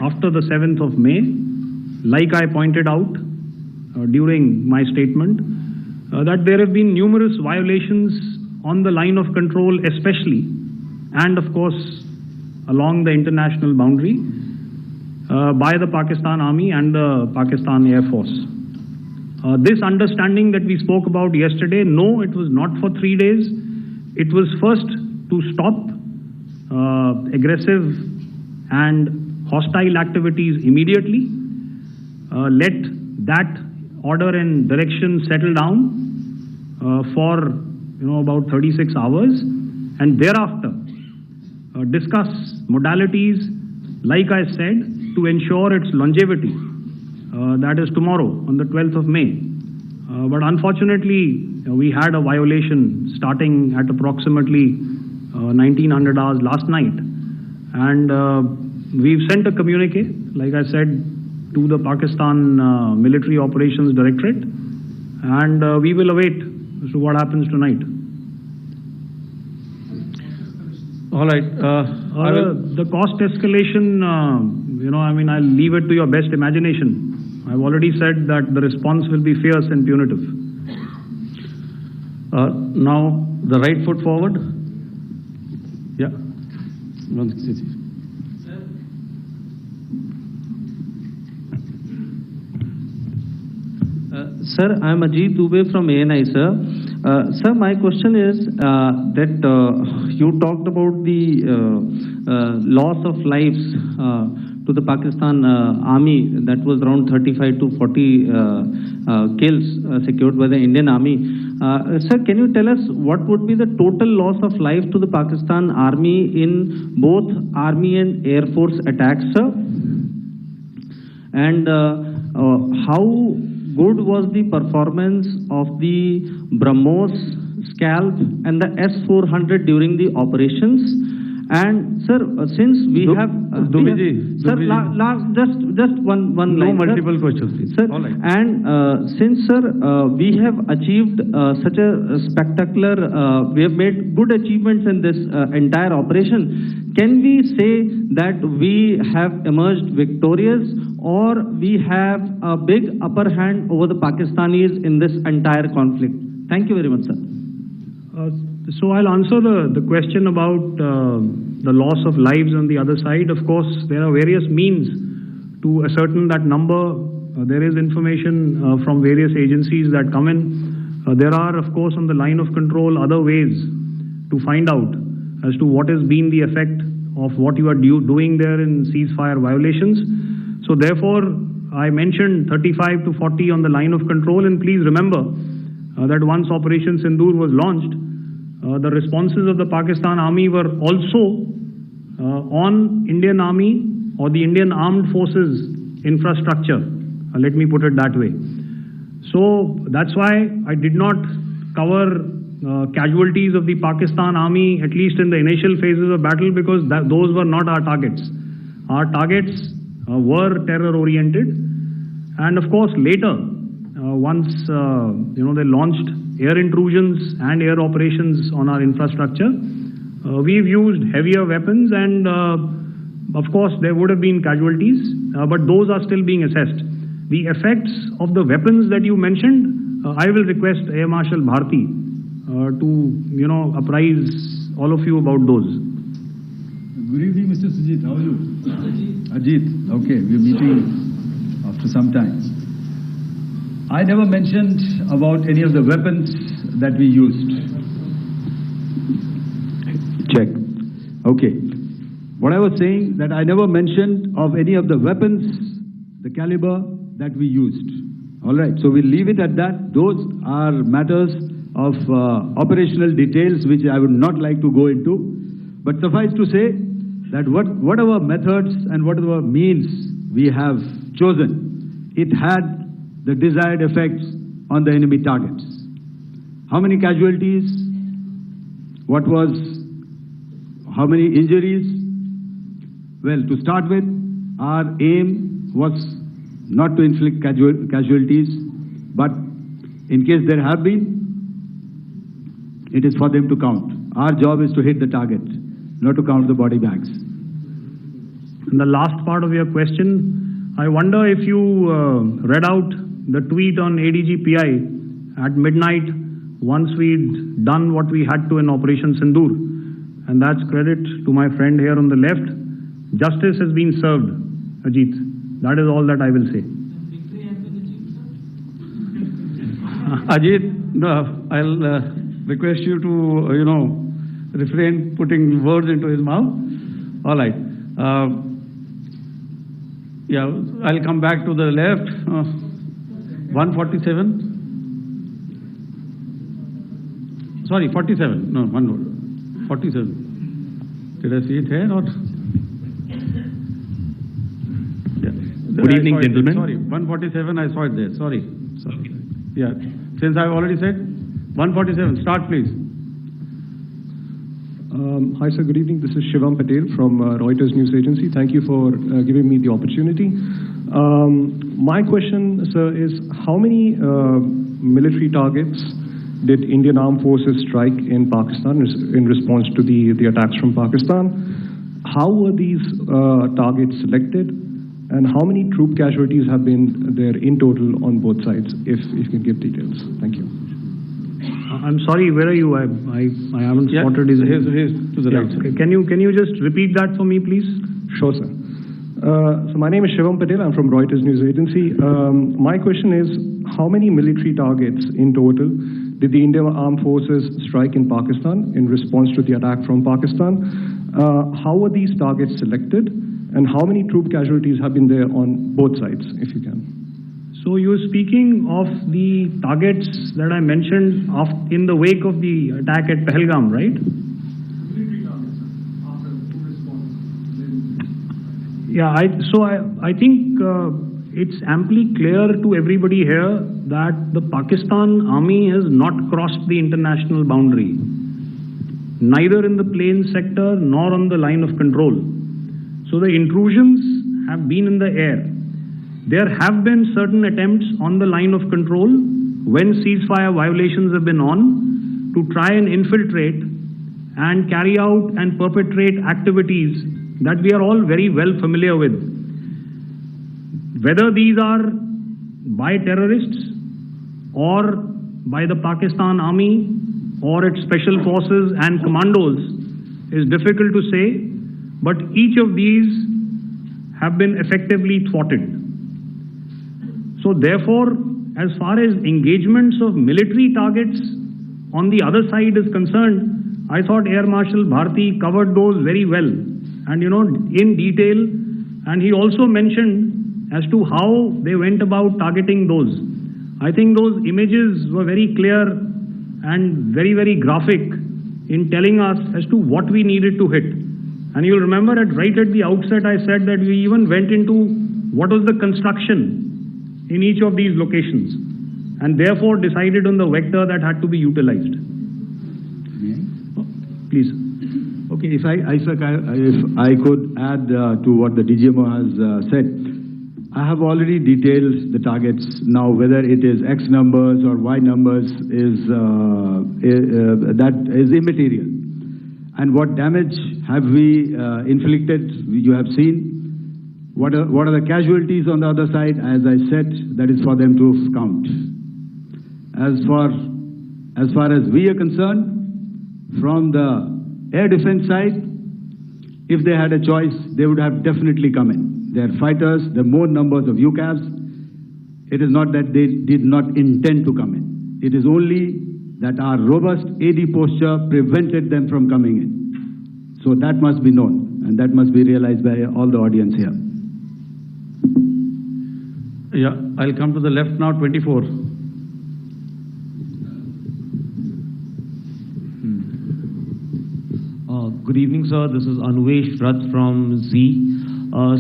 S1: after the 7th of May, like I pointed out during my statement, that there have been numerous violations on the line of control especially, and of course along the international boundary by the Pakistan Army and the Pakistan Air Force. This understanding that we spoke about yesterday, no, it was not for 3 days. It was first to stop aggressive and hostile activities immediately, let that order and direction settle down for about 36 hours, and thereafter discuss modalities, like I said, to ensure its longevity. That is tomorrow on the 12th of May. But unfortunately, we had a violation starting at approximately 1900 hours last night. And we've sent a communique, like I said, to the Pakistan Military Operations Directorate. And we will await as to what happens tonight.
S9: All right.
S1: The cost escalation, I'll leave it to your best imagination. I've already said that the response will be fierce and punitive.
S9: Now, the right foot forward. Yeah. Sir, I'm Ajit Dubey from ANI, sir. Sir, my question is that you talked about the loss of lives to the Pakistan Army. That was around 35 to 40 kills secured by the Indian Army. Sir, can you tell us what would be the total loss of life to the Pakistan Army in both Army and Air Force attacks, sir? And how good was the performance of the BrahMos, Scalp and the S-400 during the operations? And sir, since we have sir, just one line,
S2: no multiple questions, please.
S9: Sir.
S2: All right.
S9: And since sir, we have achieved such a spectacular, we have made good achievements in this entire operation, can we say that we have emerged victorious, or we have a big upper hand over the Pakistanis in this entire conflict? Thank you very much, sir.
S1: So I'll answer the question about the loss of lives on the other side. Of course, there are various means to ascertain that number. There is information from various agencies that come in. There are, of course, on the line of control, other ways to find out as to what has been the effect of what you are doing there in ceasefire violations. So therefore, I mentioned 35 to 40 on the line of control, and please remember that once Operation Sindoor was launched, the responses of the Pakistan Army were also on Indian Army or the Indian Armed Forces infrastructure. Let me put it that way. So that's why I did not cover casualties of the Pakistan Army, at least in the initial phases of battle, because those were not our targets. Our targets were terror-oriented, and of course later, once they launched air intrusions and air operations on our infrastructure, we've used heavier weapons, and of course there would have been casualties, but those are still being assessed. The effects of the weapons that you mentioned, I will request Air Marshal Bharti to apprise all of you about those.
S2: Good evening, Mr. Sujit. How are you? Ajit. Okay, we're meeting after some time. I never mentioned about any of the weapons that we used. Check. Okay. What I was saying, that I never mentioned of any of the weapons, the caliber that we used. All right. So we'll leave it at that. Those are matters of operational details which I would not like to go into. But suffice to say that whatever methods and whatever means we have chosen, it had the desired effects on the enemy targets. How many casualties? How many injuries? Well, to start with, our aim was not to inflict casualties, but in case there have been, it is for them to count. Our job is to hit the target, not to count the body bags.
S1: And the last part of your question, I wonder if you read out the tweet on ADG-PI at midnight once we'd done what we had to in Operation Sindoor. And that's credit to my friend here on the left. Justice has been served, Ajit. That is all that I will say.
S3: Ajit, I'll request you to, refrain putting words into his mouth. All right. Yeah, I'll come back to the left. 147. Sorry, 47. No, one more. 47. Did I see it here or? Yeah.
S10: Good evening, gentlemen.
S3: Sorry, 147. I saw it there. Sorry. Yeah. Since I've already said 147. Start, please.
S8: Hi, sir. Good evening. This is Shivam Patel from Reuters News Agency. Thank you for giving me the opportunity. My question, sir, is how many military targets did Indian Armed Forces strike in Pakistan in response to the attacks from Pakistan? How were these targets selected? And how many troop casualties have been there in total on both sides, if you can give details? Thank you.
S1: I'm sorry, where are you? I haven't spotted his...
S3: Here's to the right.
S1: Okay. Can you just repeat that for me, please?
S8: Sure, sir. So my name is Shivam Patel. I'm from Reuters News Agency. My question is, how many military targets in total did the Indian Armed Forces strike in Pakistan in response to the attack from Pakistan? How were these targets selected? And how many troop casualties have been there on both sides, if you can?
S1: So you're speaking of the targets that I mentioned in the wake of the attack at Pahalgam, right? Yeah, I think it's amply clear to everybody here that the Pakistan Army has not crossed the international boundary, neither in the plain sector nor on the line of control. So the intrusions have been in the air. There have been certain attempts on the line of control when ceasefire violations have been on to try and infiltrate and carry out and perpetrate activities that we are all very well familiar with. Whether these are by terrorists or by the Pakistan Army or its special forces and commandos is difficult to say, but each of these have been effectively thwarted. So therefore, as far as engagements of military targets on the other side is concerned, I thought Air Marshal Bharti covered those very well and in detail, and he also mentioned as to how they went about targeting those. I think those images were very clear and very, very graphic in telling us as to what we needed to hit. And you'll remember right at the outset I said that we even went into what was the construction in each of these locations, and therefore decided on the vector that had to be utilized. Please.
S2: Okay, if I could add to what the DGMO has said, I have already detailed the targets. Now, whether it is X numbers or Y numbers that is immaterial. And what damage have we inflicted? You have seen. What are the casualties on the other side? As I said, that is for them to count. As far as we are concerned, from the air defense side, if they had a choice, they would have definitely come in. They are fighters, there are more numbers of UCAVs. It is not that they did not intend to come in. It is only that our robust AD posture prevented them from coming in. So that must be known, and that must be realized by all the audience here.
S3: Yeah, I'll come to the left now, 24.
S11: Good evening, sir. This is Anuvesh Rath from Z.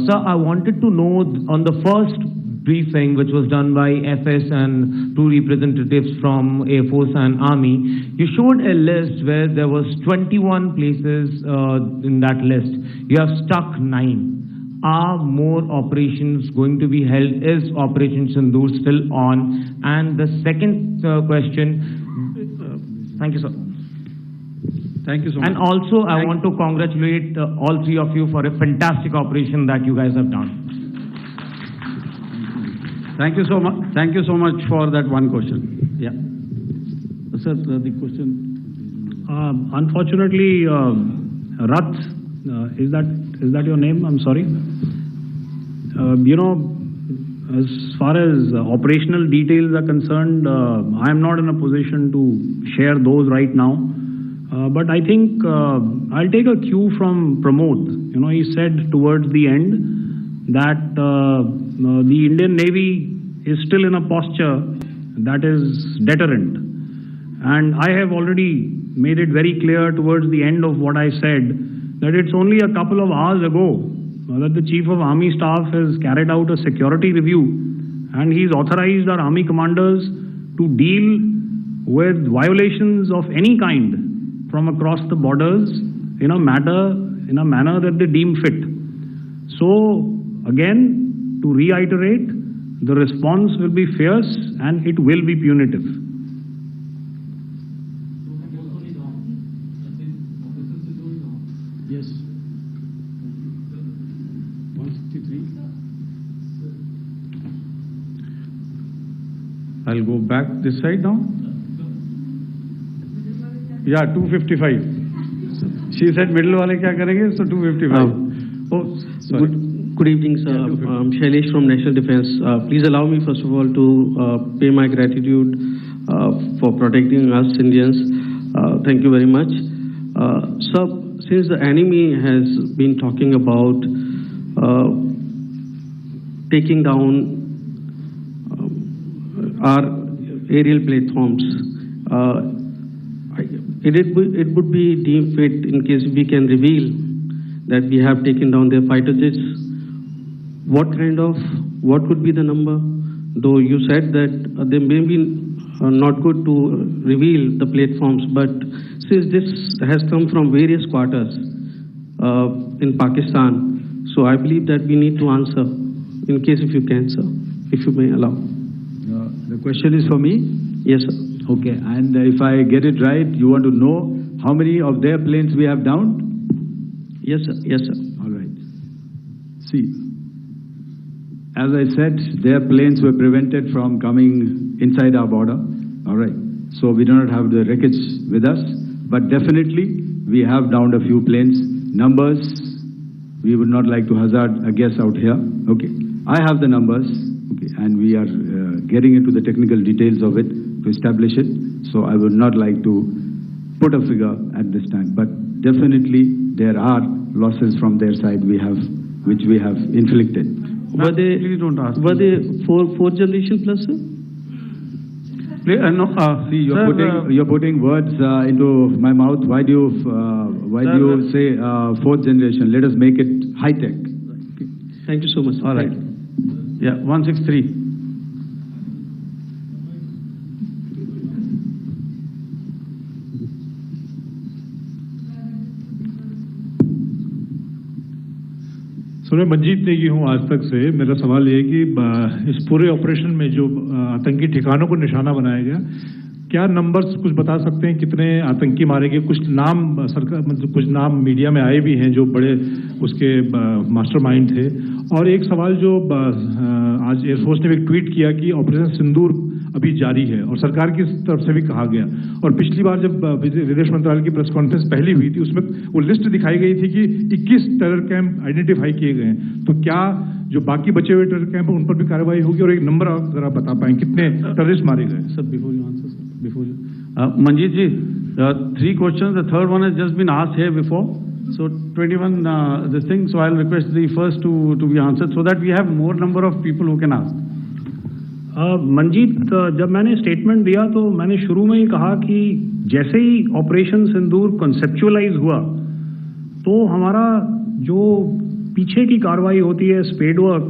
S11: Sir, I wanted to know on the first briefing, which was done by FS and two representatives from Air Force and Army, you showed a list where there was 21 places in that list. You have stuck 9. are more operations going to be held? Is Operation Sindoor still on? And the second question, thank you, sir.
S2: Thank you so much.
S11: And also, I want to congratulate all three of you for a fantastic operation that you guys have done.
S2: Thank you so much. Thank you so much for that one question. Yeah. Sir, the question.
S1: Unfortunately, Rath, is that your name? I'm sorry. As far as operational details are concerned, I am not in a position to share those right now. But I think I'll take a cue from Pramod. He said towards the end that the Indian Navy is still in a posture that is deterrent. And I have already made it very clear towards the end of what I said that it's only a couple of hours ago that the Chief of Army Staff has carried out a security review, and he's authorized our Army commanders to deal with violations of any kind from across the borders in a manner that they deem fit. So again, to reiterate, the response will be fierce and it will be punitive.
S2: Yes. 163. I'll go back this side now. Yeah, 255. She said middle wale kya karenge, so 255. Oh, sorry.
S10: Good evening, sir. I'm Shailesh from National Defense. Please allow me, first of all, to pay my gratitude for protecting us Indians. Thank you very much. Sir, since the enemy has been talking about taking down our aerial platforms, it would be deemed fit in case we can reveal that we have taken down their fighter jets. What would be the number? Though you said that they may be not good to reveal the platforms, but since this has come from various quarters in Pakistan, so I believe that we need to answer, in case if you can, sir, if you may allow.
S2: The question is for me?
S10: Yes, sir.
S2: Okay, and if I get it right, you want to know how many of their planes we have downed?
S10: Yes, sir. Yes, sir.
S2: All right. See, as I said, their planes were prevented from coming inside our border. All right. So we do not have the wreckage with us, but definitely we have downed a few planes. Numbers, we would not like to hazard a guess out here. Okay. I have the numbers, okay, and we are getting into the technical details of it to establish it. So I would not like to put a figure at this time, but definitely there are losses from their side which we have inflicted.
S10: Were they fourth generation plus, sir?
S2: No, see, you're putting words into my mouth. Why do you say fourth generation? Let us make it high tech.
S10: Okay. Thank you so much.
S2: All right. Yeah, 163.
S8: मैं मंजीत नेगी हूँ आज तक से। मेरा सवाल ये है कि इस पूरे ऑपरेशन में जो आतंकी ठिकानों को निशाना बनाया गया, क्या नंबर्स कुछ बता सकते हैं कितने आतंकी मारे गए? कुछ नाम सरकार मतलब कुछ नाम मीडिया में आए भी हैं जो बड़े उसके मास्टरमाइंड थे। और एक सवाल जो आज एयरफोर्स ने एक ट्वीट किया कि ऑपरेशन सिंदूर अभी जारी है और सरकार की तरफ से भी कहा गया। और पिछली बार जब विदेश मंत्रालय की प्रेस कॉन्फ्रेंस पहली हुई थी उसमें वो लिस्ट दिखाई गई थी कि 21 टेरर कैंप आइडेंटिफाई किए गए हैं। तो क्या जो बाकी बचे हुए टेरर कैंप उन पर भी कार्रवाई होगी? और एक नंबर अगर आप बता पाएं कितने टेररिस्ट मारे गए?
S2: Sir, before you answer, sir, before you Manjeet ji, 3 questions. The third one has just been asked here before. So 21 this thing. So I'll request the first to be answered so that we have more number of people who can ask.
S1: Manjeet, जब मैंने statement दिया तो मैंने शुरू में ही कहा कि जैसे ही ऑपरेशन सिंदूर कॉन्सेप्चुअलाइज हुआ तो हमारा जो पीछे की कार्रवाई होती है स्पेड वर्क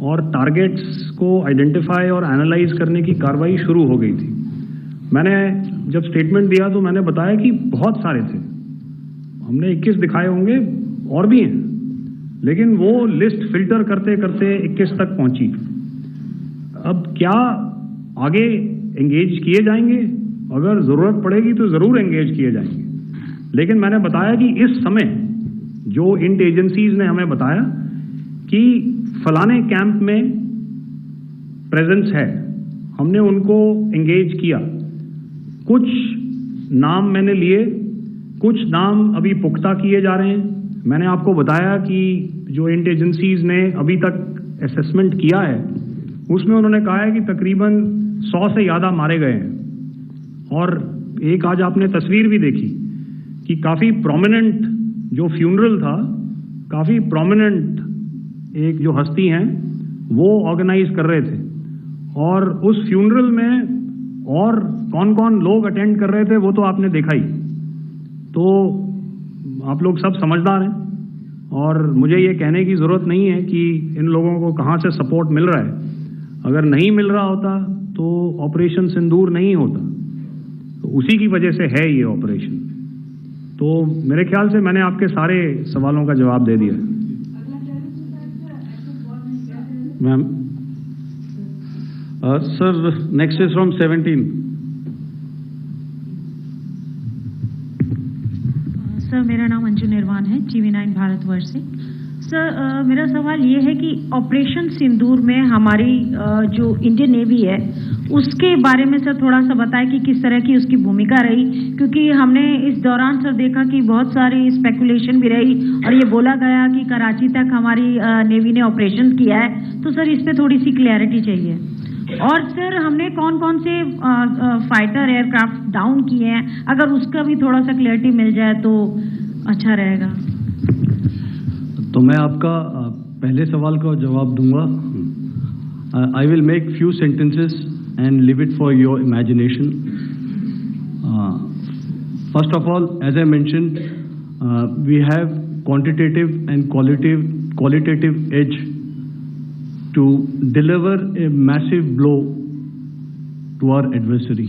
S1: और टारगेट्स को आइडेंटिफाई और एनालाइज करने की कार्रवाई शुरू हो गई थी। मैंने जब स्टेटमेंट दिया तो मैंने बताया कि बहुत सारे थे, हमने 21 दिखाए होंगे और भी हैं, लेकिन वो लिस्ट फिल्टर करते करते 21 तक पहुंची। अब क्या आगे एंगेज किए जाएंगे? अगर ज़रूरत पड़ेगी तो ज़रूर एंगेज किए जाएंगे, लेकिन मैंने बताया कि इस समय जो इंट एजेंसीज ने हमें बताया कि फलाने कैंप में प्रेजेंस है, हमने उनको एंगेज किया। कुछ नाम मैंने लिए, कुछ नाम अभी पुख्ता किए जा रहे हैं। मैंने आपको बताया कि जो इंट एजेंसीज ने अभी तक असेसमेंट किया है उसमें उन्होंने कहा है कि तकरीबन 100 से ज़्यादा मारे गए हैं। और एक आज आपने तस्वीर भी देखी कि काफ़ी प्रोमिनेंट जो फ्यूनरल था, काफ़ी प्रोमिनेंट एक जो हस्ती हैं वो ऑर्गेनाइज कर रहे थे, और उस फ्यूनरल में और कौन कौन लोग अटेंड कर रहे थे वो तो आपने देखा ही। तो आप लोग सब समझदार हैं, और मुझे ये कहने की ज़रूरत नहीं है कि इन लोगों को कहाँ से सपोर्ट मिल रहा है। अगर नहीं मिल रहा होता तो ऑपरेशन सिंदूर नहीं होता, तो उसी की वजह से है ये ऑपरेशन। तो मेरे ख्याल से मैंने आपके सारे सवालों का जवाब दे दिया।
S3: Ma'am, sir, next is from 17।
S12: Sir, मेरा नाम अंजू निर्वाण है, TV9 भारतवर्ष से। सर, मेरा सवाल ये है कि ऑपरेशन सिंदूर में हमारी जो इंडियन नेवी है उसके बारे में सर थोड़ा सा बताएं कि किस तरह की उसकी भूमिका रही, क्योंकि हमने इस दौरान सर देखा कि बहुत सारी स्पेकुलेशन भी रही और ये बोला गया कि कराची तक हमारी नेवी ने ऑपरेशन किया है। तो सर इस पे थोड़ी सी क्लैरिटी चाहिए। और सर, हमने कौन कौन से फाइटर एयरक्राफ्ट डाउन किए हैं, अगर उसका भी थोड़ा सा क्लैरिटी मिल जाए तो अच्छा रहेगा।
S3: तो मैं आपका पहले सवाल का जवाब दूंगा। I will make few sentences and leave it for your imagination. First of all, as I mentioned, we have quantitative and qualitative edge to deliver a massive blow to our adversary,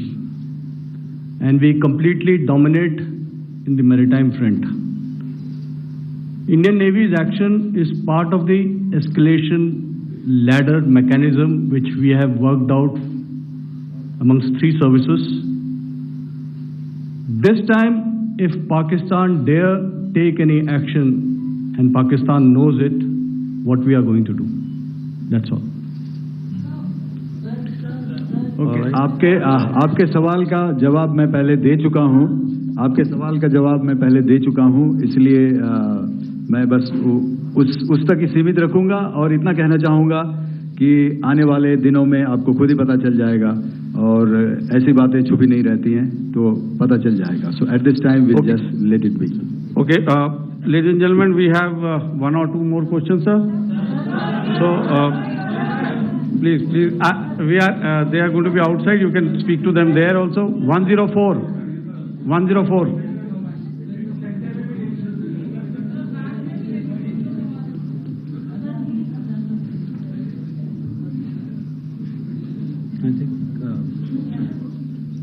S3: and we completely dominate in the maritime front. Indian Navy's action is part of the escalation ladder mechanism which we have worked out amongst 3 services. This time, if Pakistan dare take any action, and Pakistan knows it, what we are going to do. That's all.
S2: Okay. आपके सवाल का जवाब मैं पहले दे चुका हूं। आपके सवाल का जवाब मैं पहले दे चुका हूं, इसलिए मैं बस उस तक ही सीमित रखूंगा और इतना कहना चाहूंगा कि आने वाले दिनों में आपको खुद ही पता चल जाएगा, और ऐसी बातें छुपी नहीं रहती हैं, तो पता चल जाएगा। So at this time we'll just let it be.
S3: Okay, ladies and gentlemen, we have 1 or 2 more questions, sir. So please, they are going to be outside. You can speak to them there also. 104.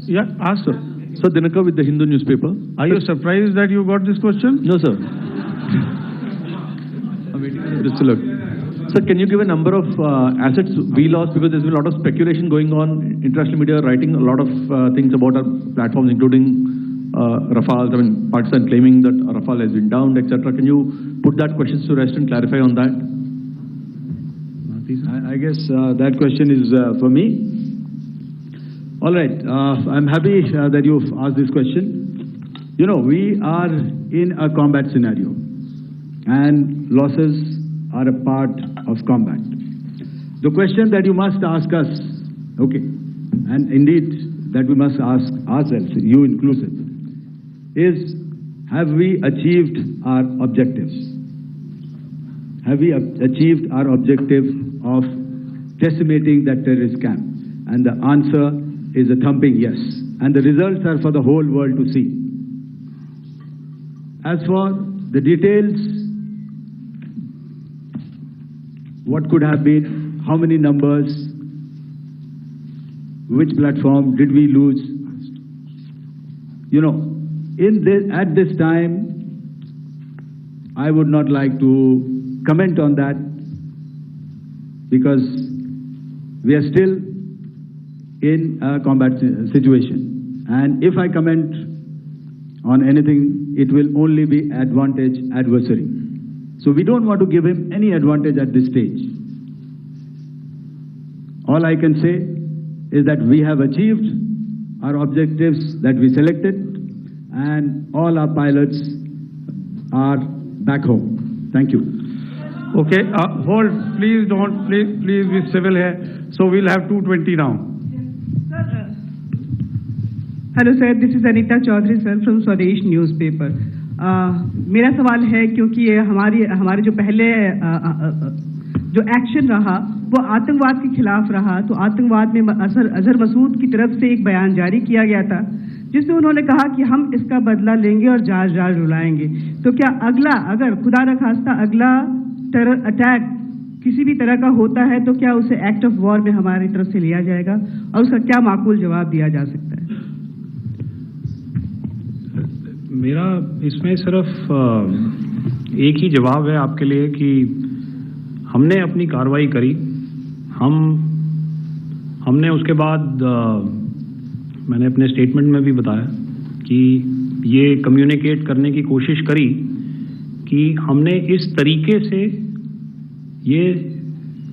S3: Yeah, ask, sir.
S13: Sir, Dinakar with the Hindu newspaper.
S3: Are you surprised that you got this question?
S13: No, sir. Just to look. Sir, can you give a number of assets we lost, because there's been a lot of speculation going on, international media writing a lot of things about our platforms, including Rafale. I mean, Pakistan claiming that Rafale has been downed, etc. Can you put that question to rest and clarify on that?
S2: I guess that question is for me. All right, I'm happy that you've asked this question. You know, we are in a combat scenario, and losses are a part of combat. The question that you must ask us, okay, and indeed that we must ask ourselves, you inclusive, is, have we achieved our objectives? Have we achieved our objective of decimating that terrorist camp? And the answer is a thumping yes. And the results are for the whole world to see. As for the details, what could have been, how many numbers, which platform did we lose? You know, at this time, I would not like to comment on that because we are still in a combat situation. And if I comment on anything, it will only be advantage adversary. So we don't want to give him any advantage at this stage. All I can say is that we have achieved our objectives that we selected, and all our pilots are back home. Thank you.
S14: Okay, hold, please don't, please be civil here. So we'll have 220 now.
S15: Hello sir, this is Anita Chaudhary sir from Swadesh newspaper. मेरा सवाल है, क्योंकि ये हमारे जो पहले जो action रहा वो आतंकवाद के खिलाफ रहा, तो आतंकवाद में अजहर मसूद की तरफ से एक बयान जारी किया गया था जिसमें उन्होंने कहा कि हम इसका बदला लेंगे और जाज जाज रुलाएंगे। तो क्या अगला, अगर खुदा न खास्ता अगला टेरर अटैक किसी भी तरह का होता है, तो क्या उसे एक्ट ऑफ वॉर में हमारी तरफ से लिया जाएगा और उसका क्या माकूल जवाब दिया जा सकता है?
S1: मेरा इसमें सिर्फ एक ही जवाब है आपके लिए कि हमने अपनी कार्रवाई करी। हमने उसके बाद मैंने अपने स्टेटमेंट में भी बताया कि ये कम्युनिकेट करने की कोशिश करी कि हमने इस तरीके से ये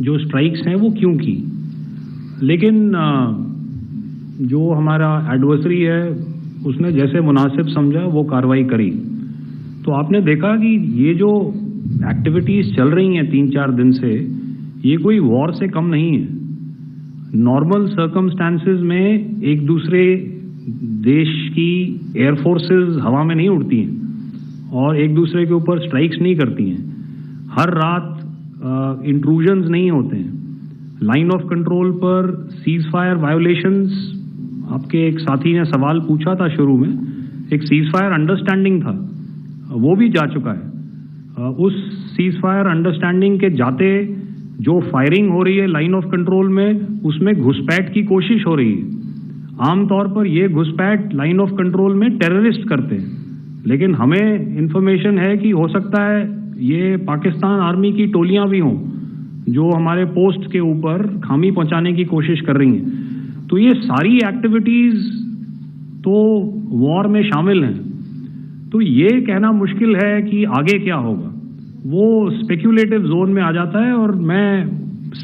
S1: जो स्ट्राइक्स हैं वो क्यों की। लेकिन जो हमारा एडवर्सरी है उसने जैसे मुनासिब समझा वो कार्रवाई करी। तो आपने देखा कि ये जो एक्टिविटीज़ चल रही हैं 3-4 दिन से, ये कोई वॉर से कम नहीं है। नॉर्मल सर्कमस्टांसेस में एक दूसरे देश की एयरफोर्सेस हवा में नहीं उड़ती हैं और एक दूसरे के ऊपर स्ट्राइक्स नहीं करती हैं। हर रात इंट्रूजन्स नहीं होते हैं। लाइन ऑफ कंट्रोल पर सीज फायर वायोलेशंस, आपके एक साथी ने सवाल पूछा था शुरू में, एक सीज फायर अंडरस्टैंडिंग था, वो भी जा चुका है। उस सीज फायर अंडरस्टैंडिंग के जाते जो फायरिंग हो रही है लाइन ऑफ कंट्रोल में, उसमें घुसपैठ की कोशिश हो रही है। आमतौर पर ये घुसपैठ लाइन ऑफ कंट्रोल में टेररिस्ट करते हैं, लेकिन हमें इंफॉर्मेशन है कि हो सकता है ये पाकिस्तान आर्मी की टोलियां भी हों जो हमारे पोस्ट के ऊपर खामी पहुंचाने की कोशिश कर रही हैं। तो ये सारी एक्टिविटीज तो वॉर में शामिल हैं। तो ये कहना मुश्किल है कि आगे क्या होगा, वो स्पेक्यूलेटिव जोन में आ जाता है और मैं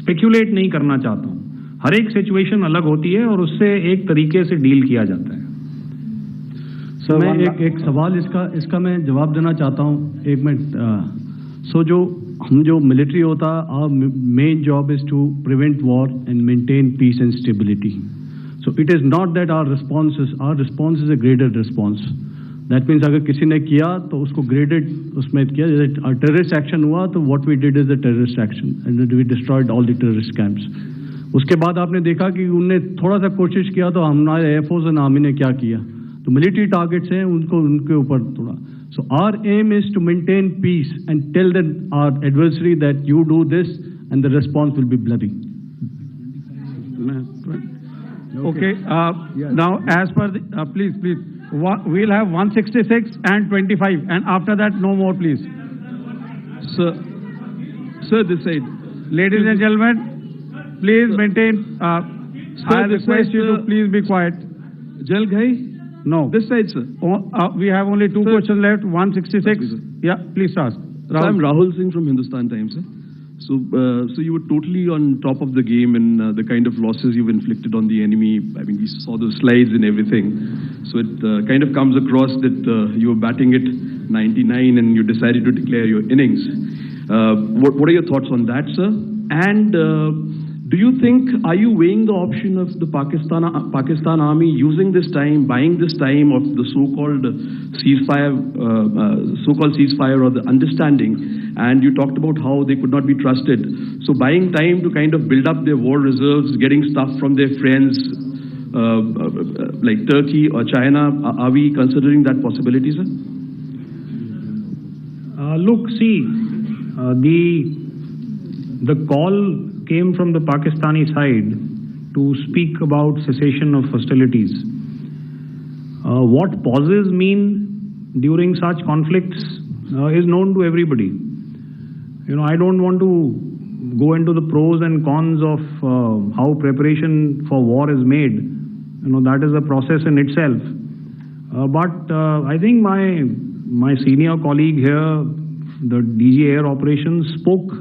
S1: स्पेक्यूलेट नहीं करना चाहता हूँ। हर एक सिचुएशन अलग होती है और उससे एक तरीके से डील किया जाता है।
S3: सर मैं एक सवाल इसका मैं जवाब देना चाहता हूँ, एक मिनट। सो जो मिलिट्री होता है, our main job is to prevent war and maintain peace and stability. So it is not that our response is a graded response. That means अगर किसी ने किया तो उसको graded उसमें किया, जैसे terrorist action हुआ तो what we did is the terrorist action and we destroyed all the terrorist camps. उसके बाद आपने देखा कि उनने थोड़ा सा कोशिश किया तो हमारे एयरफोर्स एंड आर्मी ने क्या किया, तो मिलिट्री टारगेट्स हैं उनके ऊपर थोड़ा। So our aim is to maintain peace and tell our adversary that you do this and the response will be bloody.
S14: Okay, now as per the, please, we'll have 166 and 25 and after that no more please.
S13: Sir, this side.
S14: Ladies and gentlemen, please maintain, I request you to please be quiet.
S13: Jal Ghai?
S14: No.
S13: This side, sir.
S14: We have only two questions left. 166. Yeah, please ask.
S13: Rahul. I'm Rahul Singh from Hindustan Times, sir. So you were totally on top of the game in the kind of losses you've inflicted on the enemy. I mean, we saw those slides and everything. So it kind of comes across that you were batting it 99 and you decided to declare your innings. What are your thoughts on that, sir? And do you think, are you weighing the option of the Pakistan army using this time, buying this time of the so-called ceasefire or the understanding? And you talked about how they could not be trusted. So buying time to kind of build up their war reserves, getting stuff from their friends like Turkey or China, are we considering that possibility, sir?
S1: Look, see, the call came from the Pakistani side to speak about cessation of hostilities. What pauses mean during such conflicts is known to everybody. I don't want to go into the pros and cons of how preparation for war is made. That is a process in itself. But I think my senior colleague here, the DG Air Operations, spoke,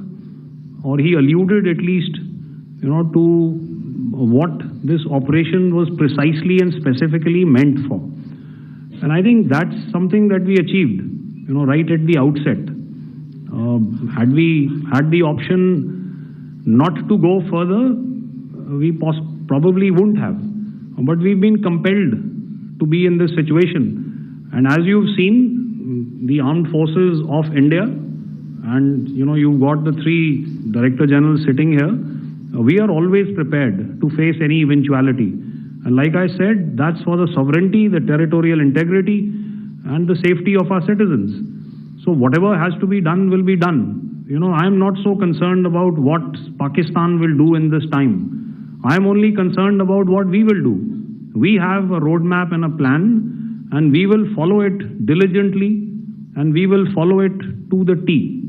S1: or he alluded at least, to what this operation was precisely and specifically meant for. And I think that's something that we achieved, right at the outset. Had we had the option not to go further, we probably wouldn't have. But we've been compelled to be in this situation. And as you've seen, the armed forces of India, and you've got the 3 Director Generals sitting here, we are always prepared to face any eventuality. And like I said, that's for the sovereignty, the territorial integrity, and the safety of our citizens. So whatever has to be done will be done. I'm not so concerned about what Pakistan will do in this time. I'm only concerned about what we will do. We have a roadmap and a plan, and we will follow it diligently, and we will follow it to the T.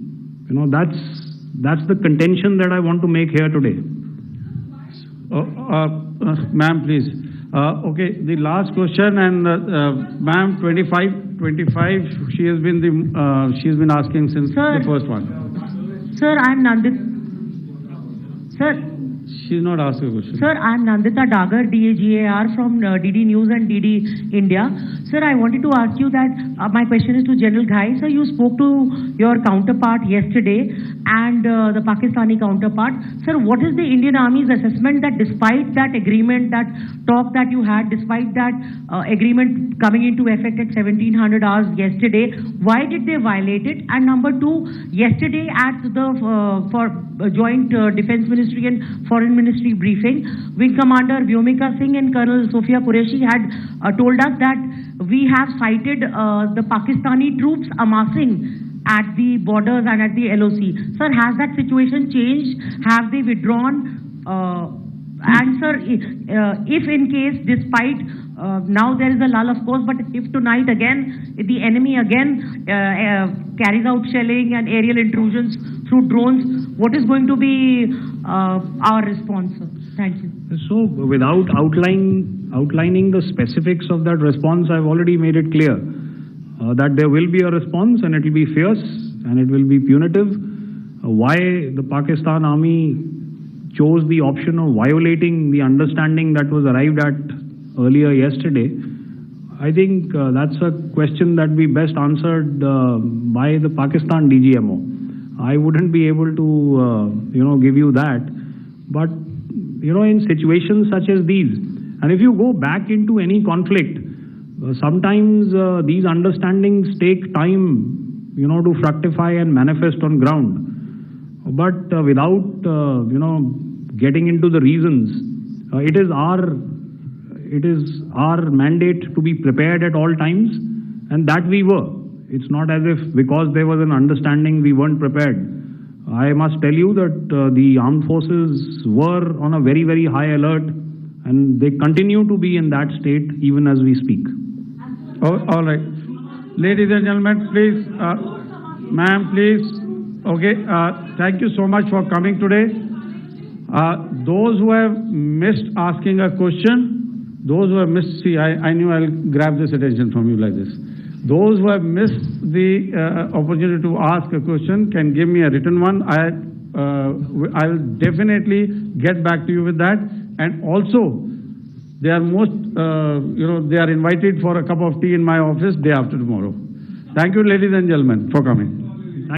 S1: That's the contention that I want to make here today.
S14: Ma'am, please. Okay, the last question, and ma'am, 25. She has been asking since the first one.
S12: Sir, I'm Nandita. Sir.
S14: She's not asking a question.
S12: Sir, I'm Nandita Dagar, DAGAR from DD News and DD India. Sir, I wanted to ask you that my question is to General Ghai. Sir, you spoke to your counterpart yesterday and the Pakistani counterpart. Sir, what is the Indian Army's assessment that despite that agreement, that talk that you had, despite that agreement coming into effect at 1700 hours yesterday, why did they violate it? And number 2, yesterday at the Joint Defense Ministry and Foreign Ministry briefing, Wing Commander Vyomika Singh and Colonel Sophia Qureshi had told us that we have cited the Pakistani troops amassing at the borders and at the LOC. Sir, has that situation changed? Have they withdrawn? And sir, if in case, despite now there is a lull, of course, but if tonight again the enemy again carries out shelling and aerial intrusions through drones, what is going to be our response, sir? Thank you.
S1: So, without outlining the specifics of that response, I've already made it clear that there will be a response, and it will be fierce and it will be punitive. Why the Pakistan Army chose the option of violating the understanding that was arrived at earlier yesterday, I think that's a question that we best answered by the Pakistan DGMO. I wouldn't be able to, give you that. But, in situations such as these, and if you go back into any conflict, sometimes these understandings take time, to fructify and manifest on ground. But without, getting into the reasons, it is our mandate to be prepared at all times, and that we were. It's not as if because there was an understanding we weren't prepared. I must tell you that the armed forces were on a very, very high alert, and they continue to be in that state even as we speak.
S14: Oh, all right. Ladies and gentlemen, please, ma'am, please. Okay, thank you so much for coming today. Those who have missed asking a question, those who have missed, see, I knew I'll grab this attention from you like this. Those who have missed the opportunity to ask a question can give me a written one. I'll definitely get back to you with that. And also, they are they are invited for a cup of tea in my office day after tomorrow. Thank you, ladies and gentlemen, for coming.